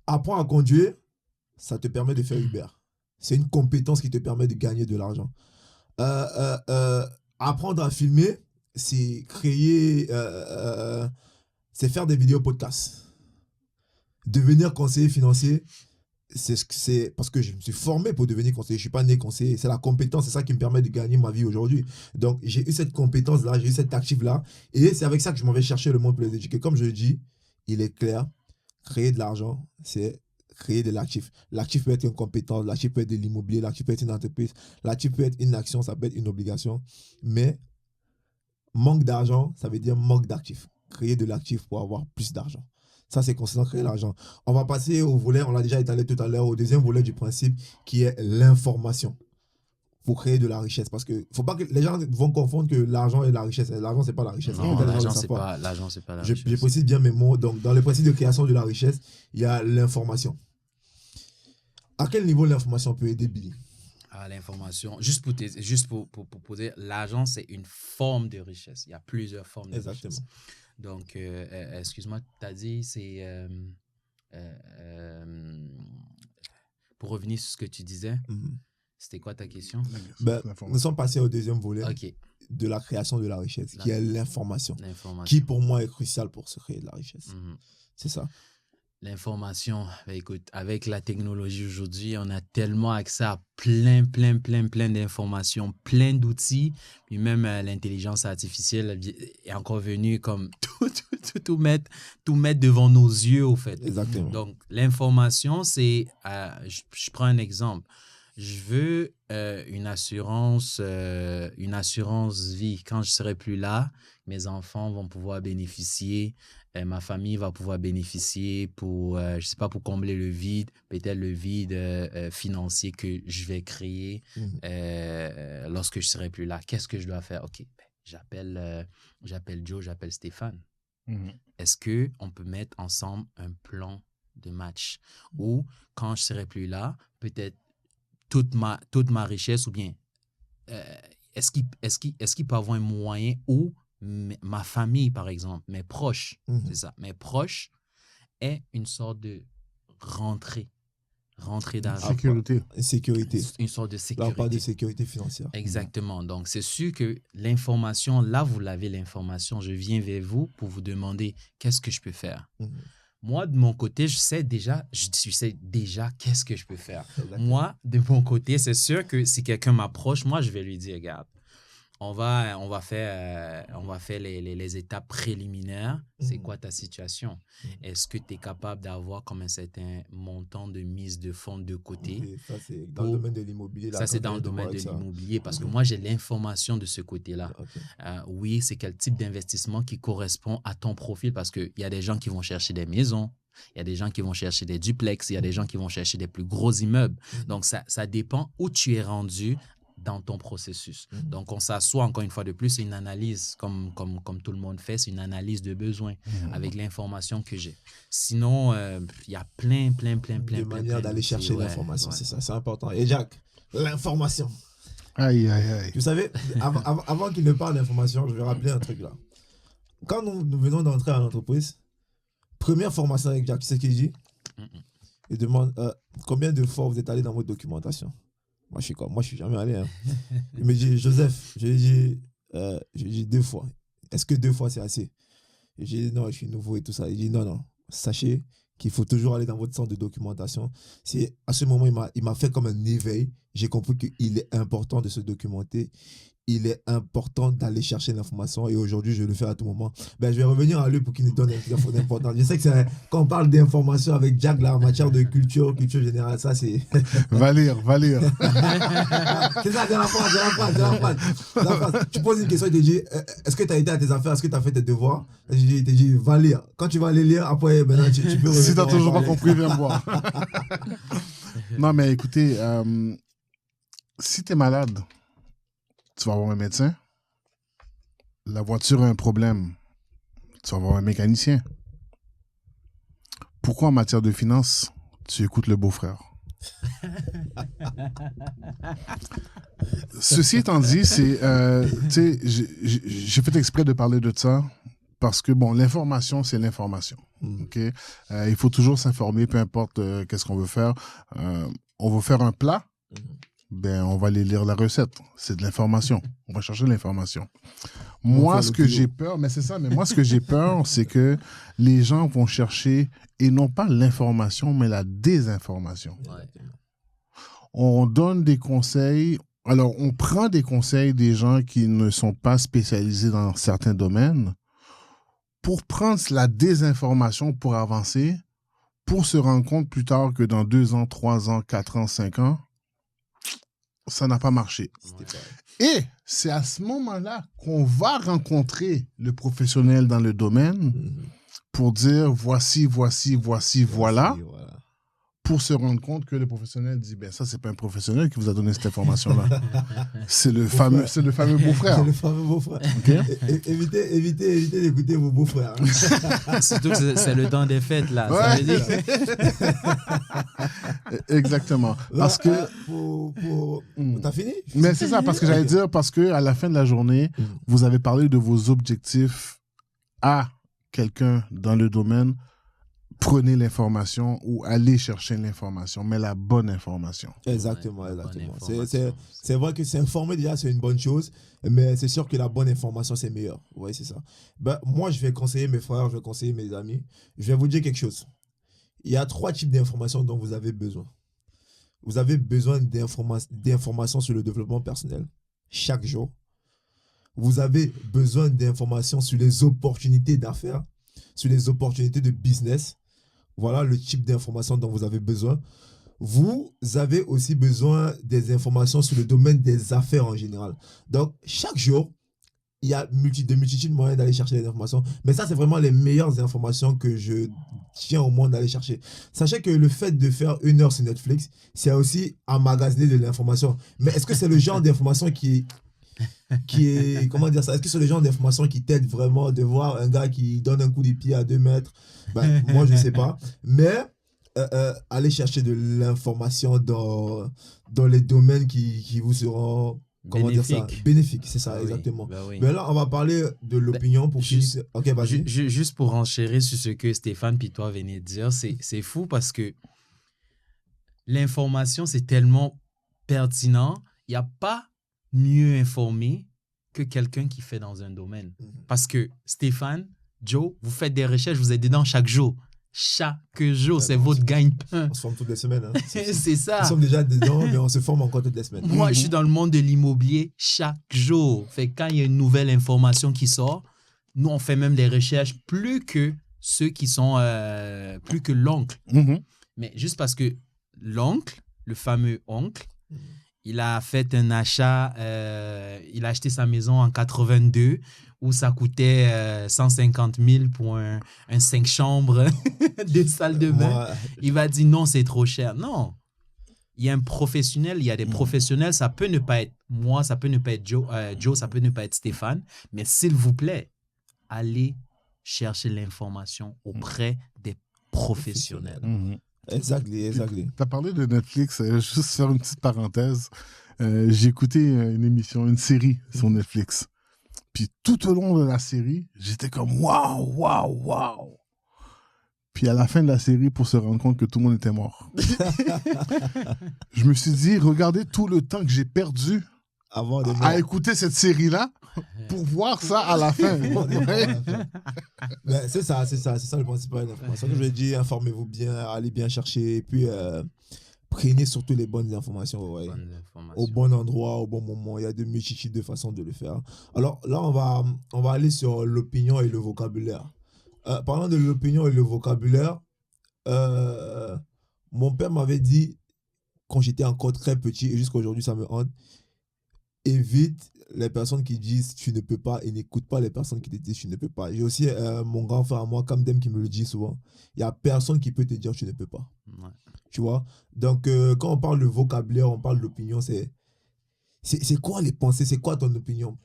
Apprendre à conduire, ça te permet de faire Uber. C'est une compétence qui te permet de gagner de l'argent. Apprendre à filmer, c'est créer... c'est faire des vidéos podcasts. Devenir conseiller financier, c'est parce que je me suis formé pour devenir conseiller. Je ne suis pas né conseiller. C'est la compétence, c'est ça qui me permet de gagner ma vie aujourd'hui. Donc, j'ai eu cette compétence-là, j'ai eu cet actif-là. Et c'est avec ça que je m'en vais chercher le monde pour les éduquer. Comme je le dis, il est clair, créer de l'argent, c'est créer de l'actif. L'actif peut être une compétence, l'actif peut être de l'immobilier, l'actif peut être une entreprise, l'actif peut être une action, ça peut être une obligation. Mais manque d'argent, ça veut dire manque d'actifs. Créer de l'actif pour avoir plus d'argent. Ça, c'est concernant créer l'argent. On va passer au volet, on l'a déjà étalé tout à l'heure, au deuxième volet du principe qui est l'information pour créer de la richesse. Parce que faut pas que les gens vont confondre que l'argent et la richesse. L'argent, c'est pas la richesse. Non, l'argent, c'est pas la richesse. Je précise bien mes mots. Donc, dans le principe de création de la richesse, il y a l'information. À quel niveau l'information peut aider Billy? L'information, juste pour poser, l'argent, c'est une forme de richesse. Il y a plusieurs formes de richesse. Donc, excuse-moi, tu as dit, c'est... pour revenir sur ce que tu disais, c'était quoi ta question? Nous sommes passés au deuxième volet de la création de la richesse, qui est l'information, qui pour moi est cruciale pour se créer de la richesse. C'est ça. L'information, écoute, avec la technologie aujourd'hui, on a tellement accès à plein d'informations, plein d'outils, puis même l'intelligence artificielle est encore venue comme tout mettre devant nos yeux, au fait. Exactement. Donc, l'information, c'est, je prends un exemple. Je veux une assurance vie. Quand je ne serai plus là, mes enfants vont pouvoir bénéficier, ma famille va pouvoir bénéficier pour, je ne sais pas, pour combler le vide, peut-être le vide financier que je vais créer lorsque je ne serai plus là. Qu'est-ce que je dois faire? OK, j'appelle Joe, j'appelle Stéphane. Est-ce qu'on peut mettre ensemble un plan de match? Ou quand je ne serai plus là, peut-être toute ma richesse, ou bien est-ce qu'il peut avoir un moyen où ma famille, par exemple, mes proches, c'est ça, mes proches aient une sorte de rentrée d'argent. Sécurité. Une sorte de sécurité. Là, on parle de sécurité financière. Exactement. Donc, c'est sûr que l'information, là, vous l'avez, l'information. Je viens vers vous pour vous demander qu'est-ce que je peux faire. Moi, de mon côté, je sais déjà qu'est-ce que je peux faire. Exactement. Moi, de mon côté, c'est sûr que si quelqu'un m'approche, moi, je vais lui dire, regarde, on va faire les étapes préliminaires. C'est quoi ta situation? Est-ce que tu es capable d'avoir comme un certain montant de mise de fonds de côté? Ça, c'est dans le domaine de l'immobilier. Ça, c'est dans le domaine de l'immobilier parce que moi, j'ai l'information de ce côté-là. Oui, c'est quel type d'investissement qui correspond à ton profil parce qu'il y a des gens qui vont chercher des maisons, il y a des gens qui vont chercher des duplex, il y a des gens qui vont chercher des plus gros immeubles. Donc, ça dépend où tu es rendu dans ton processus. Donc, on s'assoit encore une fois de plus, c'est une analyse, comme tout le monde fait, c'est une analyse de besoin avec l'information que j'ai. Sinon, il y a plein de manières d'aller chercher l'information, c'est ça, c'est important. Et Jack, l'information. Aïe. Vous savez, avant qu'il ne parle d'information, je vais rappeler un truc là. Quand nous venons d'entrer à l'entreprise, première formation avec Jack, tu sais ce qu'il dit? Il demande combien de fois vous êtes allé dans votre documentation? Moi, je suis jamais allé. Hein. Il me dit, Joseph, je lui dis 2 fois. Est-ce que 2 fois, c'est assez? Je lui dis, non, je suis nouveau et tout ça. Il dit, non. Sachez qu'il faut toujours aller dans votre centre de documentation. C'est, à ce moment, il m'a fait comme un éveil. J'ai compris qu'il est important de se documenter. Il est important d'aller chercher l'information et aujourd'hui, je le fais à tout moment. Je vais revenir à lui pour qu'il nous donne des infos importantes. Je sais que quand on parle d'information avec Jack, là, en matière de culture générale, ça, c'est... Va lire. C'est ça, c'est la phrase. Tu poses une question, il te dit, est-ce que tu as été à tes affaires, est-ce que tu as fait tes devoirs? Il te dit, va lire. Quand tu vas aller lire, après, maintenant, tu peux... Si tu n'as toujours pas compris, viens me voir. Non, mais écoutez, si tu es malade, tu vas voir un médecin. La voiture a un problème. Tu vas voir un mécanicien. Pourquoi en matière de finances, tu écoutes le beau-frère? Ceci étant dit, j'ai fait exprès de parler de ça parce que, l'information, c'est l'information. Okay? Il faut toujours s'informer, peu importe qu'est-ce qu'on veut faire. On veut faire un plat. On va aller lire la recette. C'est de l'information. On va chercher l'information. Moi, ce que j'ai peur, c'est que les gens vont chercher, et non pas l'information, mais la désinformation. On donne des conseils. Alors, on prend des conseils des gens qui ne sont pas spécialisés dans certains domaines pour prendre la désinformation pour avancer, pour se rendre compte plus tard que dans 2 ans, 3 ans, 4 ans, 5 ans, ça n'a pas marché. Et c'est à ce moment-là qu'on va rencontrer le professionnel dans le domaine pour dire voici, voilà. Pour se rendre compte que le professionnel dit ben ça c'est pas un professionnel qui vous a donné cette information là. c'est le fameux beau-frère. C'est le fameux beau-frère. Okay? Évitez d'écouter vos beaux-frères. Surtout que c'est le temps des fêtes là. Ouais. Ça veut dire... Exactement. Parce que t'as fini? Mais c'est ça parce que j'allais dire parce que à la fin de la journée, vous avez parlé de vos objectifs à quelqu'un dans le domaine. Prenez l'information ou allez chercher l'information, mais la bonne information. Exactement. C'est vrai que s'informer déjà, c'est une bonne chose, mais c'est sûr que la bonne information, c'est meilleur. Oui, c'est ça. Ben, moi, je vais conseiller mes frères, je vais conseiller mes amis. Je vais vous dire quelque chose. Il y a 3 types d'informations dont vous avez besoin. Vous avez besoin d'informations sur le développement personnel chaque jour. Vous avez besoin d'informations sur les opportunités d'affaires, sur les opportunités de business. Voilà le type d'informations dont vous avez besoin. Vous avez aussi besoin des informations sur le domaine des affaires en général. Donc, chaque jour, il y a de multitudes de moyens d'aller chercher les informations. Mais ça, c'est vraiment les meilleures informations que je tiens au monde d'aller chercher. Sachez que le fait de faire 1 heure sur Netflix, c'est aussi emmagasiner de l'information. Mais est-ce que c'est le genre d'information qui est, comment dire ça, est-ce que c'est le genre d'information qui t'aide vraiment de voir un gars qui donne un coup de pied à 2 mètres? Ben, moi, je ne sais pas. Mais aller chercher de l'information dans les domaines qui vous seront, comment dire ça, bénéfiques, c'est ça, exactement. Oui. Mais là, on va parler de l'opinion pour finir. Ok, vas-y. Juste pour enchérir sur ce que Stéphane puis toi venez de dire, c'est fou parce que l'information, c'est tellement pertinent. Il n'y a pas mieux informé que quelqu'un qui fait dans un domaine. Parce que Stéphane, Joe, vous faites des recherches, vous êtes dedans chaque jour. Chaque jour, c'est votre gagne-pain. On se forme toutes les semaines. Hein. C'est ça. Nous sommes déjà dedans, mais on se forme encore toutes les semaines. Moi, je suis dans le monde de l'immobilier chaque jour. Fait que quand il y a une nouvelle information qui sort, nous, on fait même des recherches plus que ceux qui sont... plus que l'oncle. Mais juste parce que l'oncle, le fameux oncle, il a fait un achat, il a acheté sa maison en 82 où ça coûtait 150 000 pour un 5 chambres, 2 salles de bain. Il va dire non, c'est trop cher. Non. Il y a un professionnel, il y a des professionnels. Ça peut ne pas être moi, ça peut ne pas être Joe, ça peut ne pas être Stéphane. Mais s'il vous plaît, allez chercher l'information auprès des professionnels. Exactly. Tu as parlé de Netflix, juste faire une petite parenthèse. J'ai écouté une série sur Netflix. Puis tout au long de la série, j'étais comme waouh. Puis à la fin de la série, pour se rendre compte que tout le monde était mort. Je me suis dit, regardez tout le temps que j'ai perdu à écouter cette série-là pour voir ça à la fin. C'est ça le principal. C'est ça que je vais dire, informez-vous bien, allez bien chercher, et puis prenez surtout les bonnes informations, au bon endroit, au bon moment. Il y a de multitudes de façons de le faire. Alors là, on va aller sur l'opinion et le vocabulaire. Parlant de l'opinion et le vocabulaire, mon père m'avait dit, quand j'étais encore très petit, et jusqu'à aujourd'hui ça me hante, évite les personnes qui disent tu ne peux pas et n'écoute pas les personnes qui te disent tu ne peux pas. J'ai aussi mon grand frère à moi, Kamdem, qui me le dit souvent. Il n'y a personne qui peut te dire tu ne peux pas. Ouais. Tu vois? Donc, quand on parle de vocabulaire, on parle d'opinion, c'est quoi les pensées? C'est quoi ton opinion?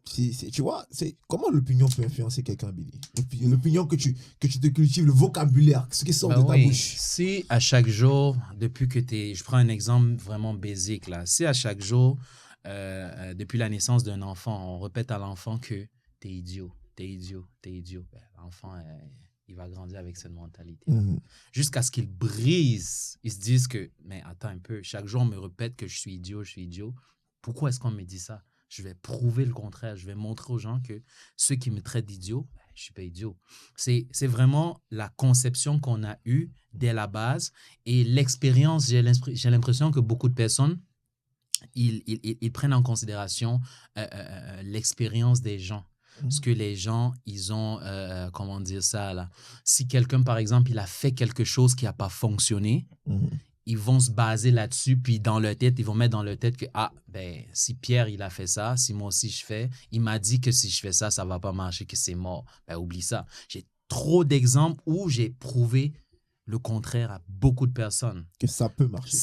Tu vois, comment l'opinion peut influencer quelqu'un, Billy? L'opinion que tu te cultives, le vocabulaire, ce qui sort de ta bouche. Si à chaque jour, depuis que je prends un exemple vraiment basique là, si à chaque jour, depuis la naissance d'un enfant, on répète à l'enfant que t'es idiot. Ben, l'enfant, il va grandir avec cette mentalité. Jusqu'à ce qu'il brise, ils se disent que, mais attends un peu, chaque jour on me répète que je suis idiot. Pourquoi est-ce qu'on me dit ça? Je vais prouver le contraire. Je vais montrer aux gens que ceux qui me traitent d'idiot, ben, je ne suis pas idiot. C'est vraiment la conception qu'on a eue dès la base et l'expérience. J'ai l'impression que beaucoup de personnes, ils prennent en considération l'expérience des gens. Ce que les gens, ils ont, comment dire ça, là. Si quelqu'un, par exemple, il a fait quelque chose qui n'a pas fonctionné, ils vont se baser là-dessus, puis dans leur tête, ils vont mettre dans leur tête que, si Pierre, il a fait ça, si moi aussi je fais, il m'a dit que si je fais ça, ça ne va pas marcher, que c'est mort. Oublie ça. J'ai trop d'exemples où j'ai prouvé le contraire à beaucoup de personnes. Que ça peut marcher.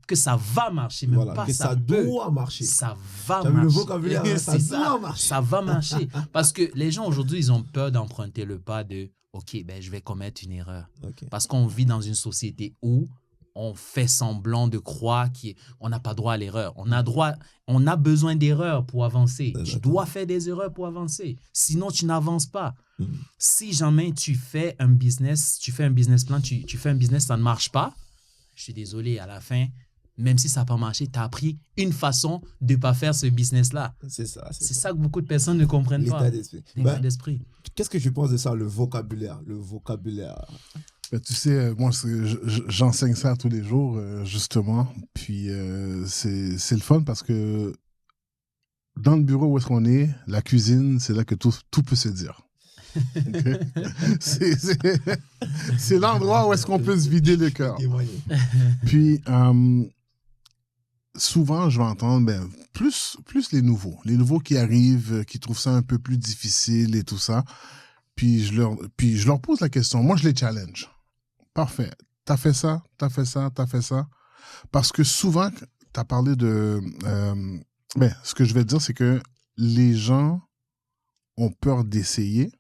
Que ça va marcher, même pas que ça doit marcher. Ça va marcher. Tu as vu le vocabulaire, ça doit marcher. Ça va marcher. Parce que les gens aujourd'hui, ils ont peur d'emprunter le pas de « OK, je vais commettre une erreur. Okay. » Parce qu'on vit dans une société où on fait semblant de croire qu'on n'a pas droit à l'erreur. On a besoin d'erreurs pour avancer. Tu dois faire des erreurs pour avancer. Sinon, tu n'avances pas. Si jamais tu fais un business plan, tu fais un business, ça ne marche pas, je suis désolé, à la fin, même si ça n'a pas marché, tu as appris une façon de ne pas faire ce business-là. C'est ça. C'est ça que beaucoup de personnes ne comprennent pas. L'état d'esprit. Qu'est-ce que je pense de ça, le vocabulaire? Tu sais, moi, j'enseigne ça tous les jours, justement. Puis, c'est le fun parce que dans le bureau où est-ce qu'on est, la cuisine, c'est là que tout peut se dire. Okay? C'est l'endroit où est-ce qu'on peut se vider le cœur. Puis, souvent, je vais entendre plus les nouveaux qui arrivent, qui trouvent ça un peu plus difficile et tout ça. Puis je leur pose la question. Moi, je les challenge. Parfait. T'as fait ça. Parce que souvent, t'as parlé de... ce que je vais te dire, c'est que les gens ont peur d'essayer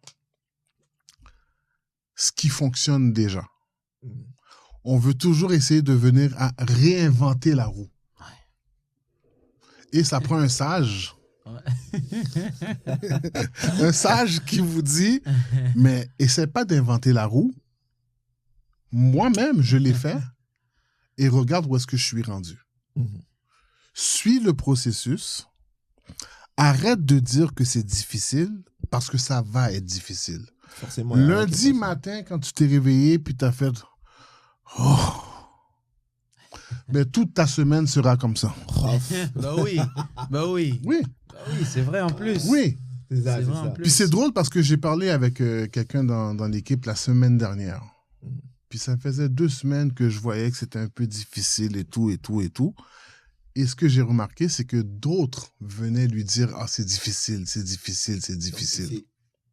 ce qui fonctionne déjà. On veut toujours essayer de venir à réinventer la roue. Et ça prend un sage. Un sage qui vous dit, mais essaie pas d'inventer la roue. Moi-même, je l'ai fait. Et regarde où est-ce que je suis rendu. Suis le processus. Arrête de dire que c'est difficile parce que ça va être difficile. Forcément, lundi matin, quand tu t'es réveillé, puis tu as fait... toute ta semaine sera comme ça. Oui. Oui, c'est vrai en plus. Oui. C'est ça. Puis c'est drôle parce que j'ai parlé avec quelqu'un dans l'équipe la semaine dernière. Puis ça faisait 2 semaines que je voyais que c'était un peu difficile et tout. Et ce que j'ai remarqué, c'est que d'autres venaient lui dire « Ah, c'est difficile. »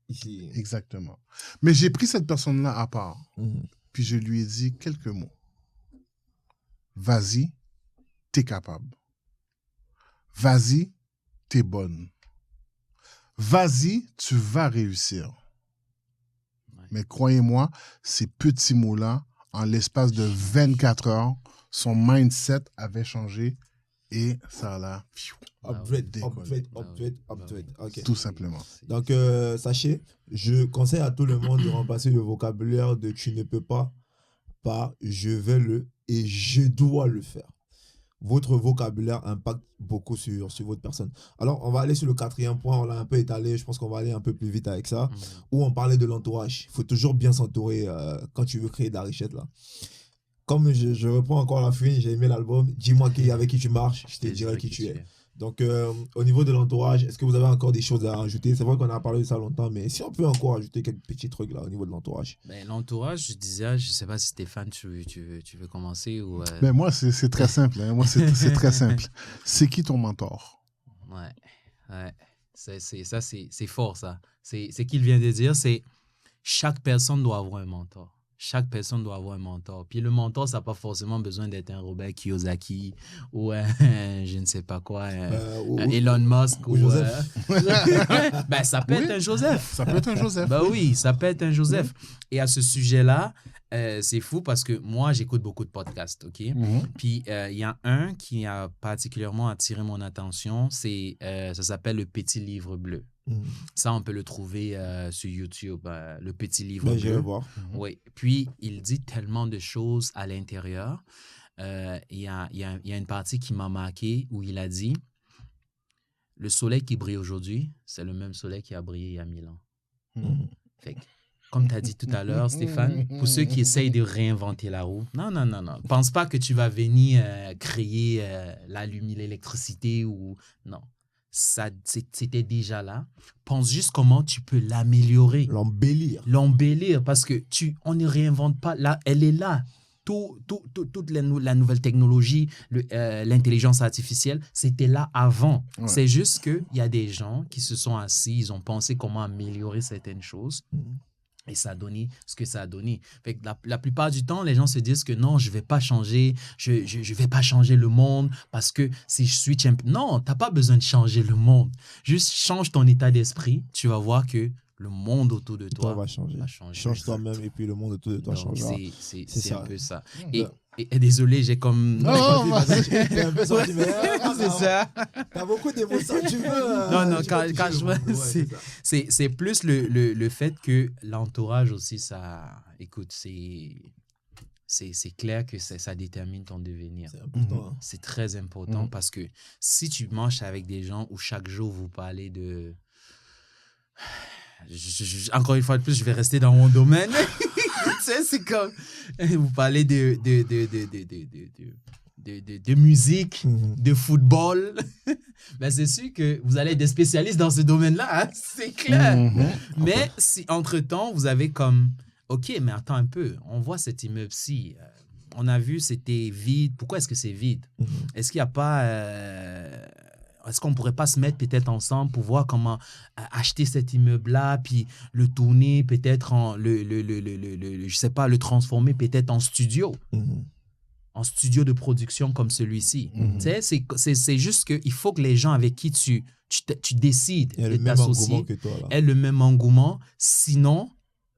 Ici. Exactement. Mais j'ai pris cette personne-là à part. Puis je lui ai dit quelques mots. Vas-y, t'es capable. Vas-y, t'es bonne. Vas-y, tu vas réussir. Ouais. Mais croyez-moi, ces petits mots-là, en l'espace de 24 heures, son mindset avait changé et ça l'a upgrade. Okay. Tout simplement. Donc, sachez, je conseille à tout le monde de remplacer le vocabulaire de « tu ne peux pas » par « je vais le » et « je dois le faire ». Votre vocabulaire impacte beaucoup sur votre personne. Alors, on va aller sur le 4e point. On l'a un peu étalé. Je pense qu'on va aller un peu plus vite avec ça. Où on parlait de l'entourage. Il faut toujours bien s'entourer quand tu veux créer de la richesse, là. Comme je reprends encore la fouine, j'ai aimé l'album. Dis-moi avec qui tu marches, je te dirai qui tu es. Donc, au niveau de l'entourage, est-ce que vous avez encore des choses à ajouter? C'est vrai qu'on a parlé de ça longtemps, mais si on peut encore ajouter quelques petits trucs là au niveau de l'entourage. L'entourage, je disais, je ne sais pas si Stéphane, tu veux commencer ou... Moi, c'est très simple. Hein. Moi, c'est très simple. C'est qui ton mentor? Ouais. C'est fort, ça. C'est qu'il vient de dire, c'est chaque personne doit avoir un mentor. Chaque personne doit avoir un mentor. Puis le mentor, ça n'a pas forcément besoin d'être un Robert Kiyosaki ou je ne sais pas quoi, un Elon Musk ou Joseph. Ça peut être un Joseph. Ça peut être un Joseph. Oui, ça peut être un Joseph. Et à ce sujet-là, c'est fou parce que moi, j'écoute beaucoup de podcasts, OK? Puis il y a un qui a particulièrement attiré mon attention, ça s'appelle Le Petit Livre Bleu. Ça, on peut le trouver sur YouTube, Le Petit Livre Bleu. Je vais le voir. Oui. Puis, il dit tellement de choses à l'intérieur. Il y a une partie qui m'a marqué où il a dit « Le soleil qui brille aujourd'hui, c'est le même soleil qui a brillé il y a 1000 ans. » Fait que, comme tu as dit tout à l'heure, Stéphane, pour ceux qui essayent de réinventer la roue, non. Pense pas que tu vas venir créer l'électricité ou... Non. c'était déjà là. Pense juste comment tu peux l'améliorer. L'embellir, parce que on ne réinvente pas. Là, elle est là. Toute la nouvelle technologie, l'intelligence artificielle, c'était là avant. Ouais. C'est juste qu'il y a des gens qui se sont assis, ils ont pensé comment améliorer certaines choses. Et ça a donné ce que ça a donné. Fait que la plupart du temps, les gens se disent que non, je ne vais pas changer, je vais pas changer le monde parce que si je suis champion... Non, tu n'as pas besoin de changer le monde. Juste change ton état d'esprit, tu vas voir que le monde autour de toi va changer. Change toi-même et puis le monde autour de toi changera. C'est un peu ça. Et désolé, j'ai comme... Non, t'es un peu senti, mais c'est ça. T'as beaucoup d'émotions, tu veux. Non, quand je vois... C'est plus le fait que l'entourage aussi, ça... Écoute, c'est clair que ça détermine ton devenir. C'est important. C'est très important parce que si tu marches avec des gens où chaque jour vous parlez de... encore une fois de plus, je vais rester dans mon domaine. Tu sais, c'est comme... Vous parlez de musique, de football. Ben, c'est sûr que vous allez être des spécialistes dans ce domaine-là, hein? C'est clair. Mais si, entre-temps, vous avez comme... OK, mais attends un peu. On voit cet immeuble-ci. On a vu, c'était vide. Pourquoi est-ce que c'est vide? Est-ce qu'il n'y a pas... Est-ce qu'on ne pourrait pas se mettre peut-être ensemble pour voir comment acheter cet immeuble-là, puis le tourner peut-être en... je sais pas, le transformer peut-être en studio. En studio de production comme celui-ci. Tu sais, c'est juste qu'il faut que les gens avec qui tu décides de t'associer aient le même engouement. Sinon,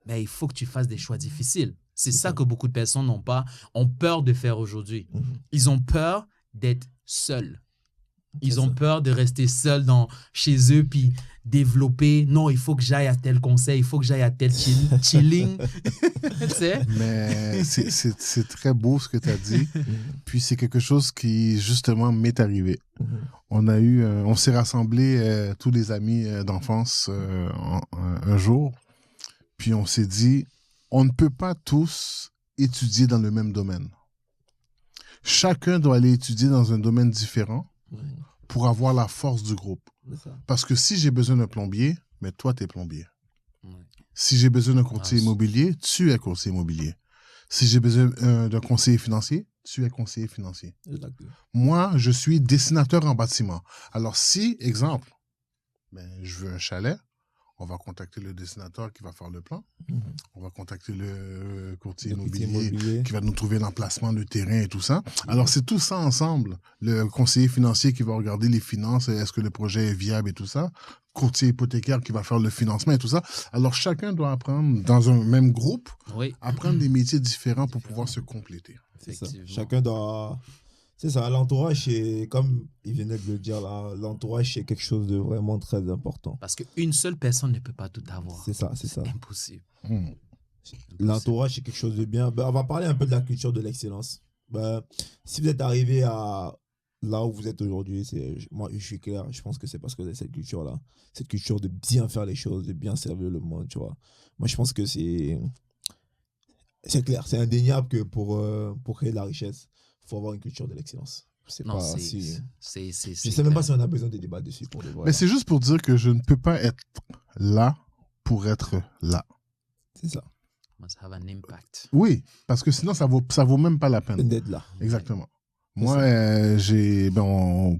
ben, il faut que tu fasses des choix difficiles. C'est ça que beaucoup de personnes ont peur de faire aujourd'hui. Ils ont peur d'être seuls. Ils ont peur de rester seuls chez eux puis développer. Non, il faut que j'aille à tel conseil, il faut que j'aille à tel chilling. Tu sais? Mais c'est très beau ce que tu as dit. Puis c'est quelque chose qui, justement, m'est arrivé. On s'est rassemblés, tous les amis d'enfance, un jour. Puis on s'est dit, on ne peut pas tous étudier dans le même domaine. Chacun doit aller étudier dans un domaine différent pour avoir la force du groupe. Parce que si j'ai besoin d'un plombier, mais toi, tu es plombier. Si j'ai besoin d'un courtier immobilier, tu es courtier immobilier. Si j'ai besoin d'un conseiller financier, tu es conseiller financier. Moi, je suis dessinateur en bâtiment. Alors si, exemple, je veux un chalet, on va contacter le dessinateur qui va faire le plan. On va contacter le courtier immobilier qui va nous trouver l'emplacement, le terrain et tout ça. Alors, c'est tout ça ensemble. Le conseiller financier qui va regarder les finances, est-ce que le projet est viable et tout ça. Courtier hypothécaire qui va faire le financement et tout ça. Alors, chacun doit apprendre, dans un même groupe, apprendre des métiers différents pour pouvoir se compléter. C'est ça. Chacun doit... C'est ça, l'entourage, c'est, comme il venait de le dire là, l'entourage, c'est quelque chose de vraiment très important. Parce qu'une seule personne ne peut pas tout avoir. C'est ça. Impossible. L'entourage, c'est quelque chose de bien. On va parler un peu de la culture de l'excellence. Si vous êtes arrivé à là où vous êtes aujourd'hui, moi, je suis clair, je pense que c'est parce que vous avez cette culture-là. Cette culture de bien faire les choses, de bien servir le monde, tu vois. Moi, je pense que c'est clair, c'est indéniable que pour créer de la richesse, il faut avoir une culture de l'excellence. Je sais même pas si on a besoin de débattre dessus pour le voir. Mais c'est juste pour dire que je ne peux pas être là pour être là. C'est ça. Must have an impact. Oui, parce que sinon, ça vaut même pas la peine. D'être là. Exactement. Moi,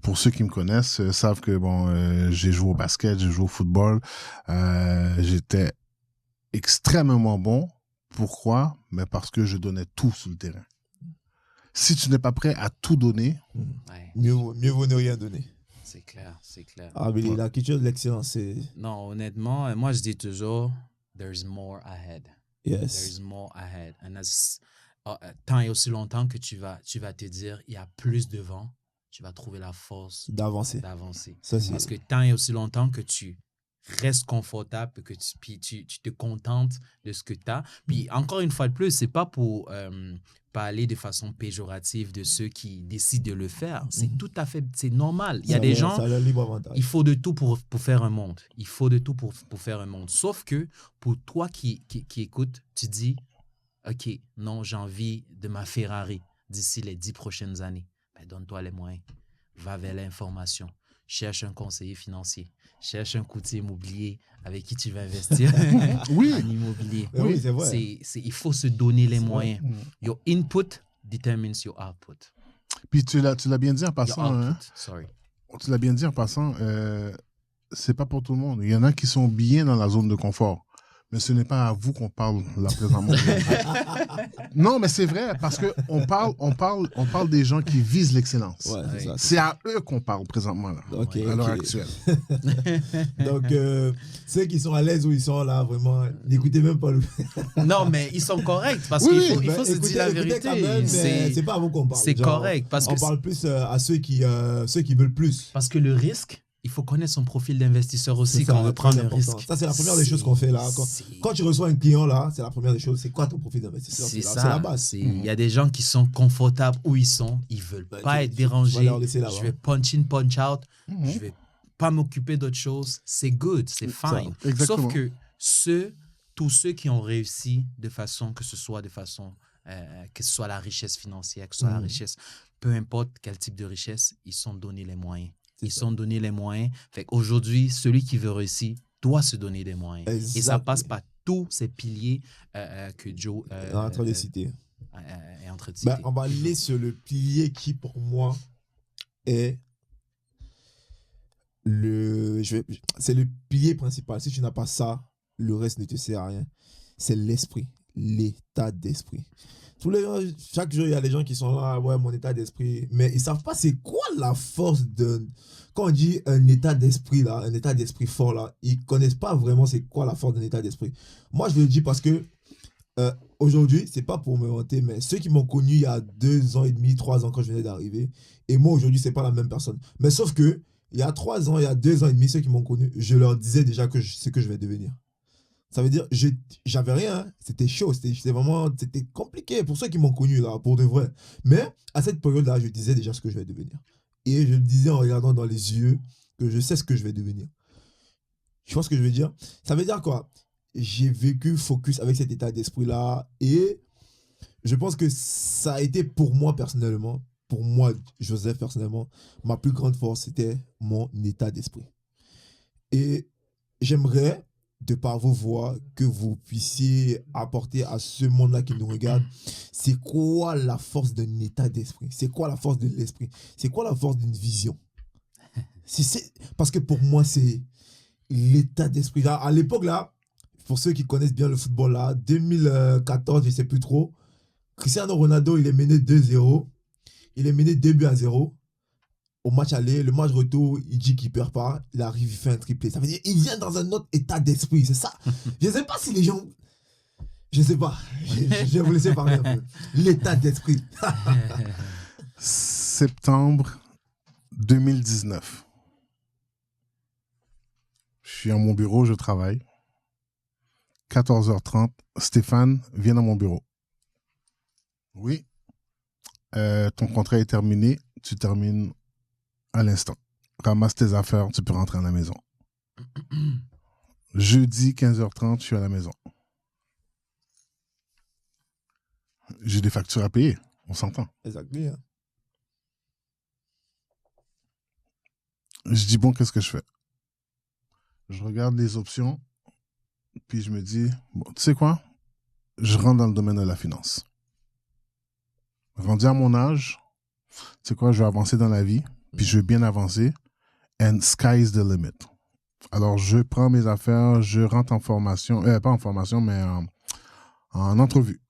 pour ceux qui me connaissent, savent que j'ai joué au basket, j'ai joué au football. J'étais extrêmement bon. Pourquoi? Mais parce que je donnais tout sur le terrain. Si tu n'es pas prêt à tout donner, mieux vaut ne rien donner. C'est clair. Ah, mais la culture de l'excellence, c'est... Non, honnêtement, moi, je dis toujours, there's more ahead. Yes. There's more ahead. And tant et aussi longtemps que tu vas te dire, il y a plus devant, tu vas trouver la force d'avancer. Ça, parce que tant et aussi longtemps que tu restes confortable, que tu te contentes de ce que tu as. Puis, encore une fois de plus, c'est pas pour... parler de façon péjorative de ceux qui décident de le faire. C'est tout à fait... C'est normal. Il y a des gens... Ça a le libre avantage. Il faut de tout pour faire un monde. Il faut de tout pour faire un monde. Sauf que pour toi qui écoutes, tu dis, OK, non, j'ai envie de ma Ferrari d'ici les 10 prochaines années. Ben, donne-toi les moyens. Va vers l'information. cherche un conseiller financier, cherche un courtier immobilier avec qui tu vas investir Oui. en immobilier. Oui, c'est vrai. Il faut se donner les C'est moyens. Your input determines your output. Puis tu l'as bien dit en Your passant, hein? output, sorry. Tu l'as bien dit en passant, c'est pas pour tout le monde. Il y en a qui sont bien dans la zone de confort. Mais ce n'est pas à vous qu'on parle là présentement. Non, mais c'est vrai, parce qu'on parle des gens qui visent l'excellence. Ouais, c'est ça. C'est à eux qu'on parle présentement, là, Ok, à l'heure ok. actuelle. Donc, ceux qui sont à l'aise où ils sont là, vraiment, n'écoutez même pas le. Non, mais ils sont corrects parce Oui, qu'il faut, oui, il faut se Écoutez- dire la écoutez vérité. quand même, mais c'est pas à vous qu'on parle. c'est Genre, correct parce on que parle plus à ceux qui veulent plus. Parce que le risque, il faut connaître son profil d'investisseur aussi C'est ça, quand on veut prendre très un important. risque. Ça, c'est la première des choses qu'on fait là. Quand tu reçois un client là, c'est la première des choses. C'est quoi ton profil d'investisseur? C'est C'est ça. la base. Il y a des gens qui sont confortables où ils sont. Ils veulent Ben, pas tu- être tu vas dérangés. leur laisser là-bas. Je vais punch in, punch out. Mhm. Je vais pas m'occuper d'autre chose. C'est good, c'est fine. exactement. Sauf que tous ceux qui ont réussi de façon, que ce soit la richesse financière, que ce soit la richesse, peu importe quel type de richesse, ils sont donnés les moyens. Ils sont donnés les moyens. Fait qu'aujourd'hui, celui qui veut réussir doit se donner des moyens. Exact. Et ça passe par tous ces piliers que Joe On est en train de citer. est en train de citer. Ben, on va aller sur le pilier qui, pour moi, est c'est le pilier principal. Si tu n'as pas ça, le reste ne te sert à rien. C'est l'esprit, l'état d'esprit. Chaque jour, il y a des gens qui sont là, ouais, mon état d'esprit, mais ils savent pas c'est quoi la force de. Quand on dit un état d'esprit là, un état d'esprit fort là, ils connaissent pas vraiment c'est quoi la force d'un état d'esprit. Moi, je le dis parce que aujourd'hui, c'est pas pour me vanter, mais ceux qui m'ont connu il y a 2 ans et demi, 3 ans quand je venais d'arriver, et moi aujourd'hui, c'est pas la même personne. Mais sauf que il y a 3 ans, il y a 2 ans et demi, ceux qui m'ont connu, je leur disais déjà que c'est que je vais devenir. Ça veut dire, j'avais rien, hein. C'était chaud, c'était compliqué pour ceux qui m'ont connu là, pour de vrai. Mais à cette période-là, je disais déjà ce que je vais devenir. Et je le disais en regardant dans les yeux que je sais ce que je vais devenir. Tu vois ce que je veux dire? Ça veut dire quoi? J'ai vécu focus avec cet état d'esprit-là et je pense que ça a été pour moi personnellement, pour moi, Joseph personnellement, ma plus grande force, c'était mon état d'esprit. Et j'aimerais, de par vos voix, que vous puissiez apporter à ce monde-là qui nous regarde, c'est quoi la force d'un état d'esprit? C'est quoi la force de l'esprit? C'est quoi la force d'une vision? Parce que pour moi, c'est l'état d'esprit. Là, à l'époque, là, pour ceux qui connaissent bien le football, là, 2014, je ne sais plus trop, Cristiano Ronaldo, il est mené 2-0. Il est mené 2-0. Au match aller, le match retour, il dit qu'il perd pas, il arrive, il fait un triplé. Ça veut dire qu'il vient dans un autre état d'esprit, c'est ça. Je ne sais pas si les gens... Je ne sais pas. Je vais vous laisser parler un peu. L'état d'esprit. Septembre 2019. Je suis à mon bureau, je travaille. 14h30, Stéphane vient dans mon bureau. Oui. Ton contrat est terminé, tu termines à l'instant. Ramasse tes affaires, tu peux rentrer à la maison. Jeudi, 15h30, je suis à la maison. J'ai des factures à payer, on s'entend. Exactement. Je dis, bon, qu'est-ce que je fais? Je regarde les options, puis je me dis, bon, tu sais quoi? Je rentre dans le domaine de la finance. Rendu à mon âge, tu sais quoi? Je vais avancer dans la vie, puis je vais bien avancer, and sky is the limit. Alors, je prends mes affaires, je rentre en formation, pas en formation, mais en entrevue.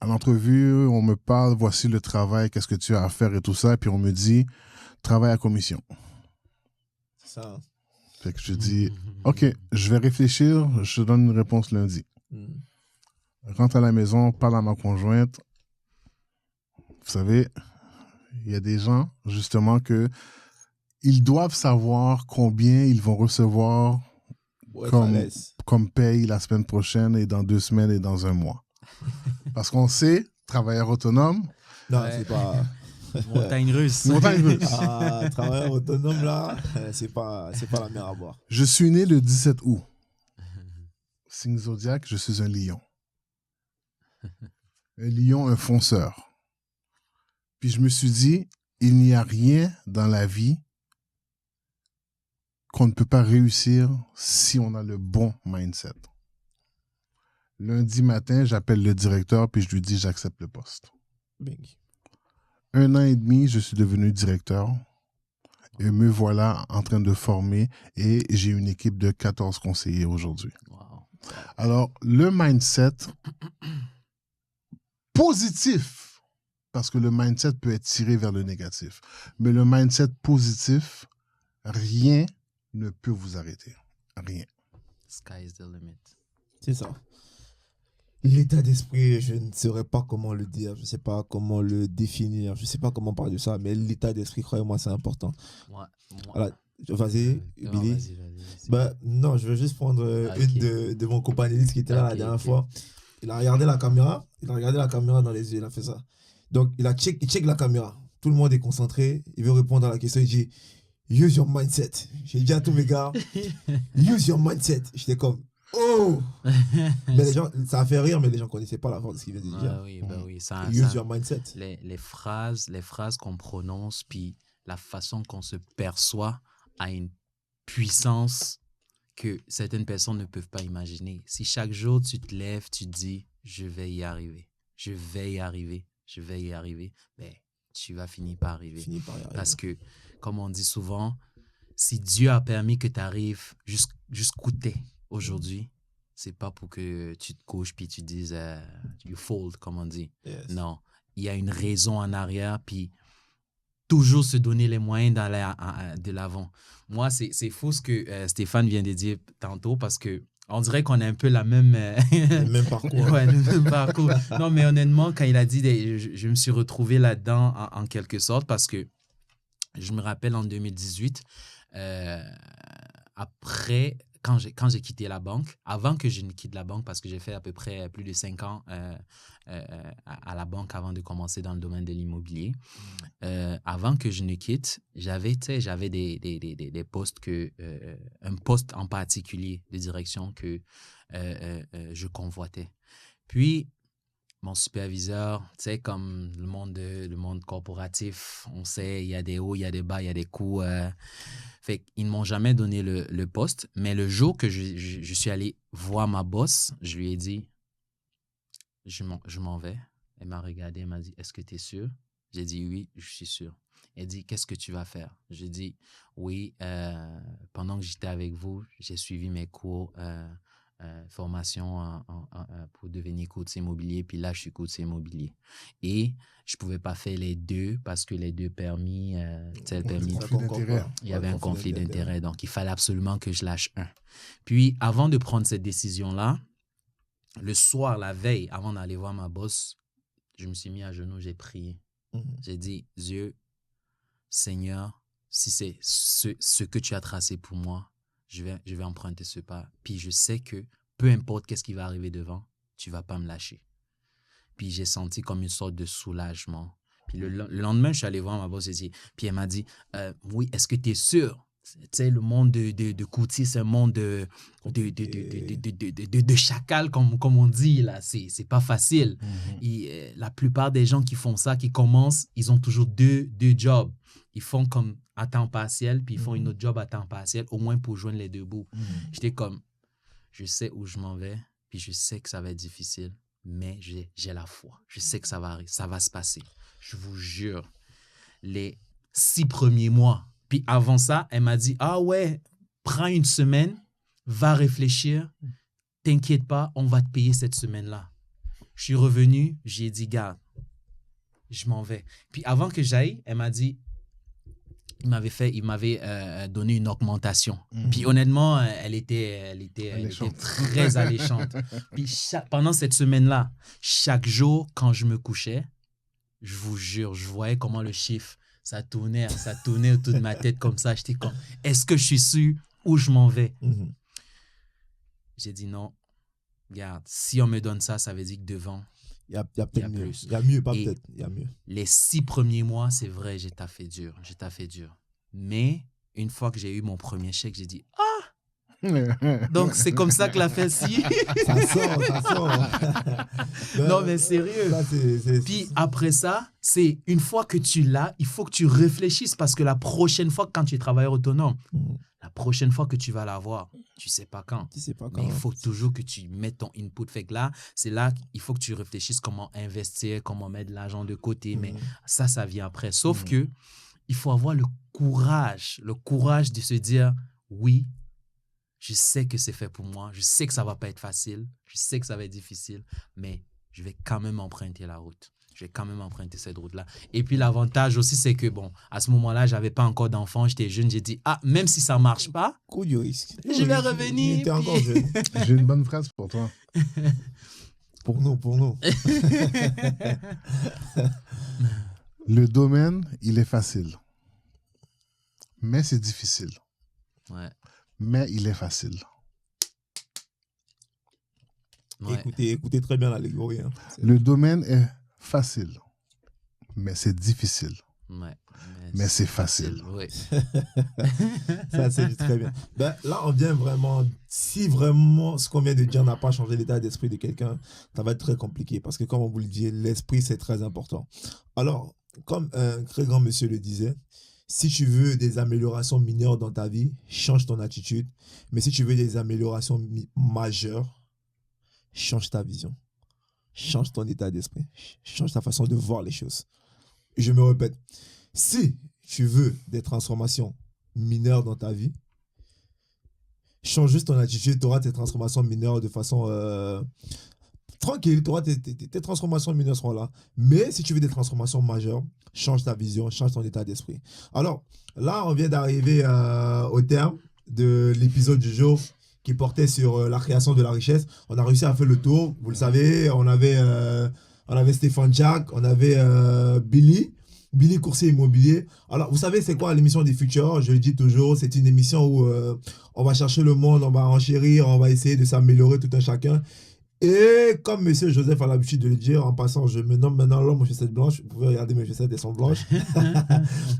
À l'entrevue, on me parle, voici le travail, qu'est-ce que tu as à faire et tout ça, et puis on me dit, travail à commission. C'est ça. Fait que je dis, OK, je vais réfléchir, je te donne une réponse lundi. Rentre à la maison, parle à ma conjointe. Vous savez, il y a des gens, justement, que ils doivent savoir combien ils vont recevoir comme paye la semaine prochaine et dans 2 semaines et dans 1 mois. Parce qu'on sait, travailleur autonome... Non, c'est pas... Montagne russe. Montagne russe. Ah, travailleur autonome, là, c'est pas la mer à boire. Je suis né le 17 août. Signe zodiaque, je suis un lion. Un lion, un fonceur. Puis je me suis dit, il n'y a rien dans la vie qu'on ne peut pas réussir si on a le bon mindset. Lundi matin, j'appelle le directeur puis je lui dis j'accepte le poste. Bing. 1 an et demi, je suis devenu directeur et me voilà en train de former et j'ai une équipe de 14 conseillers aujourd'hui. Wow. Alors, le mindset positif, parce que le mindset peut être tiré vers le négatif, mais le mindset positif, rien ne peut vous arrêter. Rien. Sky is the limit. C'est ça. L'état d'esprit, je ne saurais pas comment le dire, je ne sais pas comment le définir, je ne sais pas comment parler de ça, mais l'état d'esprit, croyez-moi, c'est important. Moi. Alors, vas-y, Non, Billy. vas-y. Bah, non, je veux juste prendre une de mon co-panéliste qui était là la dernière fois. Il a regardé la caméra dans les yeux, il a fait ça. Donc, il check la caméra. Tout le monde est concentré, il veut répondre à la question, il dit « Use your mindset ». J'ai dit à tous mes gars « Use your mindset ». J'étais comme « Oh !» Mais les gens, ça a fait rire, mais les gens ne connaissaient pas la force de ce qu'il vient de dire. Bah oui, ça, Use your mindset. Les phrases qu'on prononce, puis la façon qu'on se perçoit a une puissance que certaines personnes ne peuvent pas imaginer. Si chaque jour tu te lèves, tu te dis « Je vais y arriver, je vais y arriver, je vais y arriver », ben, tu vas finir par arriver. Parce que, comme on dit souvent, si Dieu a permis que tu arrives jusqu'où tu es aujourd'hui, c'est pas pour que tu te couches puis tu dises you fold, comme on dit. Yes. Non, il y a une raison en arrière, puis toujours se donner les moyens de l'avant. Moi, c'est fou ce que Stéphane vient de dire tantôt, parce que on dirait qu'on a un peu la même... le même parcours. Ouais, le même parcours. Non, mais honnêtement, quand il a dit, je me suis retrouvé là-dedans en quelque sorte, parce que je me rappelle en 2018, après... Quand j'ai quitté la banque, avant que je ne quitte la banque, parce que j'ai fait à peu près plus de 5 ans à la banque avant de commencer dans le domaine de l'immobilier, avant que je ne quitte, j'avais des postes un poste en particulier de direction que je convoitais. Puis, mon superviseur, tu sais, comme le monde corporatif, on sait, il y a des hauts, il y a des bas, il y a des coups. Fait qu'ils ne m'ont jamais donné le poste. Mais le jour que je suis allé voir ma boss, je lui ai dit, je m'en vais. Elle m'a regardé, elle m'a dit, est-ce que tu es sûr? J'ai dit, oui, je suis sûr. Elle dit, qu'est-ce que tu vas faire? J'ai dit, oui, pendant que j'étais avec vous, j'ai suivi mes cours formation pour devenir courtier immobilier, puis là, je suis courtier immobilier. Et je ne pouvais pas faire les deux parce que les deux permis, il y avait un conflit d'intérêt. Donc, il fallait absolument que je lâche un. Puis, avant de prendre cette décision-là, le soir, la veille, avant d'aller voir ma boss, je me suis mis à genoux, j'ai prié. J'ai dit, Dieu, Seigneur, si c'est ce que tu as tracé pour moi, je vais emprunter ce pas. Puis je sais que peu importe qu'est-ce qui va arriver devant, tu ne vas pas me lâcher. Puis j'ai senti comme une sorte de soulagement. Puis le lendemain, je suis allé voir ma boss, puis elle m'a dit, oui, est-ce que tu es sûr? Tu sais, le monde de courtier, c'est un monde de chacal, comme on dit, là. C'est pas facile. Et, la plupart des gens qui font ça, qui commencent, ils ont toujours deux jobs. Ils font comme à temps partiel, puis ils font une autre job à temps partiel, au moins pour joindre les deux bouts. J'étais comme, je sais où je m'en vais, puis je sais que ça va être difficile, mais j'ai la foi. Je sais que ça va se passer. Je vous jure, les 6 premiers mois, puis avant ça, elle m'a dit, ah ouais, prends une semaine, va réfléchir, t'inquiète pas, on va te payer cette semaine-là. Je suis revenu, j'ai dit, garde, je m'en vais. Puis avant que j'aille, elle m'a dit, il m'avait donné une augmentation. Puis honnêtement, elle était très alléchante. Puis pendant cette semaine-là, chaque jour, quand je me couchais, je vous jure, je voyais comment le chiffre, ça tournait autour de ma tête comme ça. J'étais comme, est-ce que je suis sûr où je m'en vais? J'ai dit non, regarde, si on me donne ça, ça veut dire que devant, il y a peut-être mieux. plus. Il y a mieux, pas peut-être, il y a mieux. Les 6 premiers mois, c'est vrai, j'ai taffé dur. Mais une fois que j'ai eu mon premier chèque, j'ai dit, donc c'est comme ça que l'affaire ci. Ça sort. Non, mais sérieux. Ça, Puis après ça, c'est une fois que tu l'as, il faut que tu réfléchisses parce que la prochaine fois, quand tu es travailleur autonome, la prochaine fois que tu vas l'avoir, tu sais pas quand. Tu sais pas Mais il quand. faut toujours que tu mettes ton input. Fait que là, c'est là qu'il faut que tu réfléchisses comment investir, comment mettre de l'argent de côté. Mais ça vient après. Sauf que il faut avoir le courage de se dire, oui, je sais que c'est fait pour moi, je sais que ça va pas être facile, je sais que ça va être difficile, mais je vais quand même emprunter la route. Je vais quand même emprunter cette route-là. Et puis l'avantage aussi, c'est que, bon, à ce moment-là, j'avais pas encore d'enfant, j'étais jeune, j'ai dit, même si ça marche pas, Coup du risque. je vais revenir. T'es encore jeune. J'ai une bonne phrase pour toi. Pour nous. Le domaine, il est facile. Mais c'est difficile. Ouais. Mais il est facile. Ouais. Écoutez très bien l'allégorie. Hein. Le domaine est facile. Mais c'est difficile. Ouais. Mais c'est facile. Oui. Ça, c'est très bien. Ben, là, on vient vraiment... Si vraiment ce qu'on vient de dire n'a pas changé l'état d'esprit de quelqu'un, ça va être très compliqué. Parce que comme on vous le dit, l'esprit, c'est très important. Alors, comme un très grand monsieur le disait, si tu veux des améliorations mineures dans ta vie, change ton attitude. Mais si tu veux des améliorations majeures, change ta vision. Change ton état d'esprit. Change ta façon de voir les choses. Et je me répète, si tu veux des transformations mineures dans ta vie, change juste ton attitude, tu auras tes transformations mineures de façon tranquille, tu auras tes transformations mineures seront là. Mais si tu veux des transformations majeures, change ta vision, change ton état d'esprit. Alors, là, on vient d'arriver au terme de l'épisode du jour qui portait sur la création de la richesse. On a réussi à faire le tour. Vous le savez, on avait Stéphane Jack, on avait Billy courtier immobilier. Alors, vous savez, c'est quoi l'émission des futurs? Je le dis toujours, c'est une émission où on va chercher le monde, on va enchérir, on va essayer de s'améliorer tout un chacun. Et comme monsieur Joseph a l'habitude de le dire, en passant, je me nomme maintenant l'homme aux chaussettes blanches. Vous pouvez regarder mes chaussettes, elles sont blanches.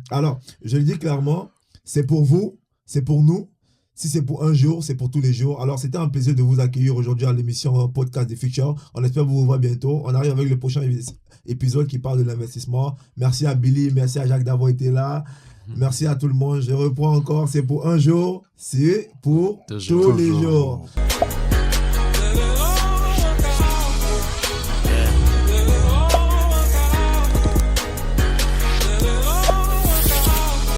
Alors, je le dis clairement, c'est pour vous, c'est pour nous. Si c'est pour un jour, c'est pour tous les jours. Alors, c'était un plaisir de vous accueillir aujourd'hui à l'émission Podcast des Futurs. On espère vous revoir bientôt. On arrive avec le prochain épisode qui parle de l'investissement. Merci à Billy, merci à Jacques d'avoir été là. Merci à tout le monde. Je reprends encore, c'est pour un jour, c'est pour tous les jours.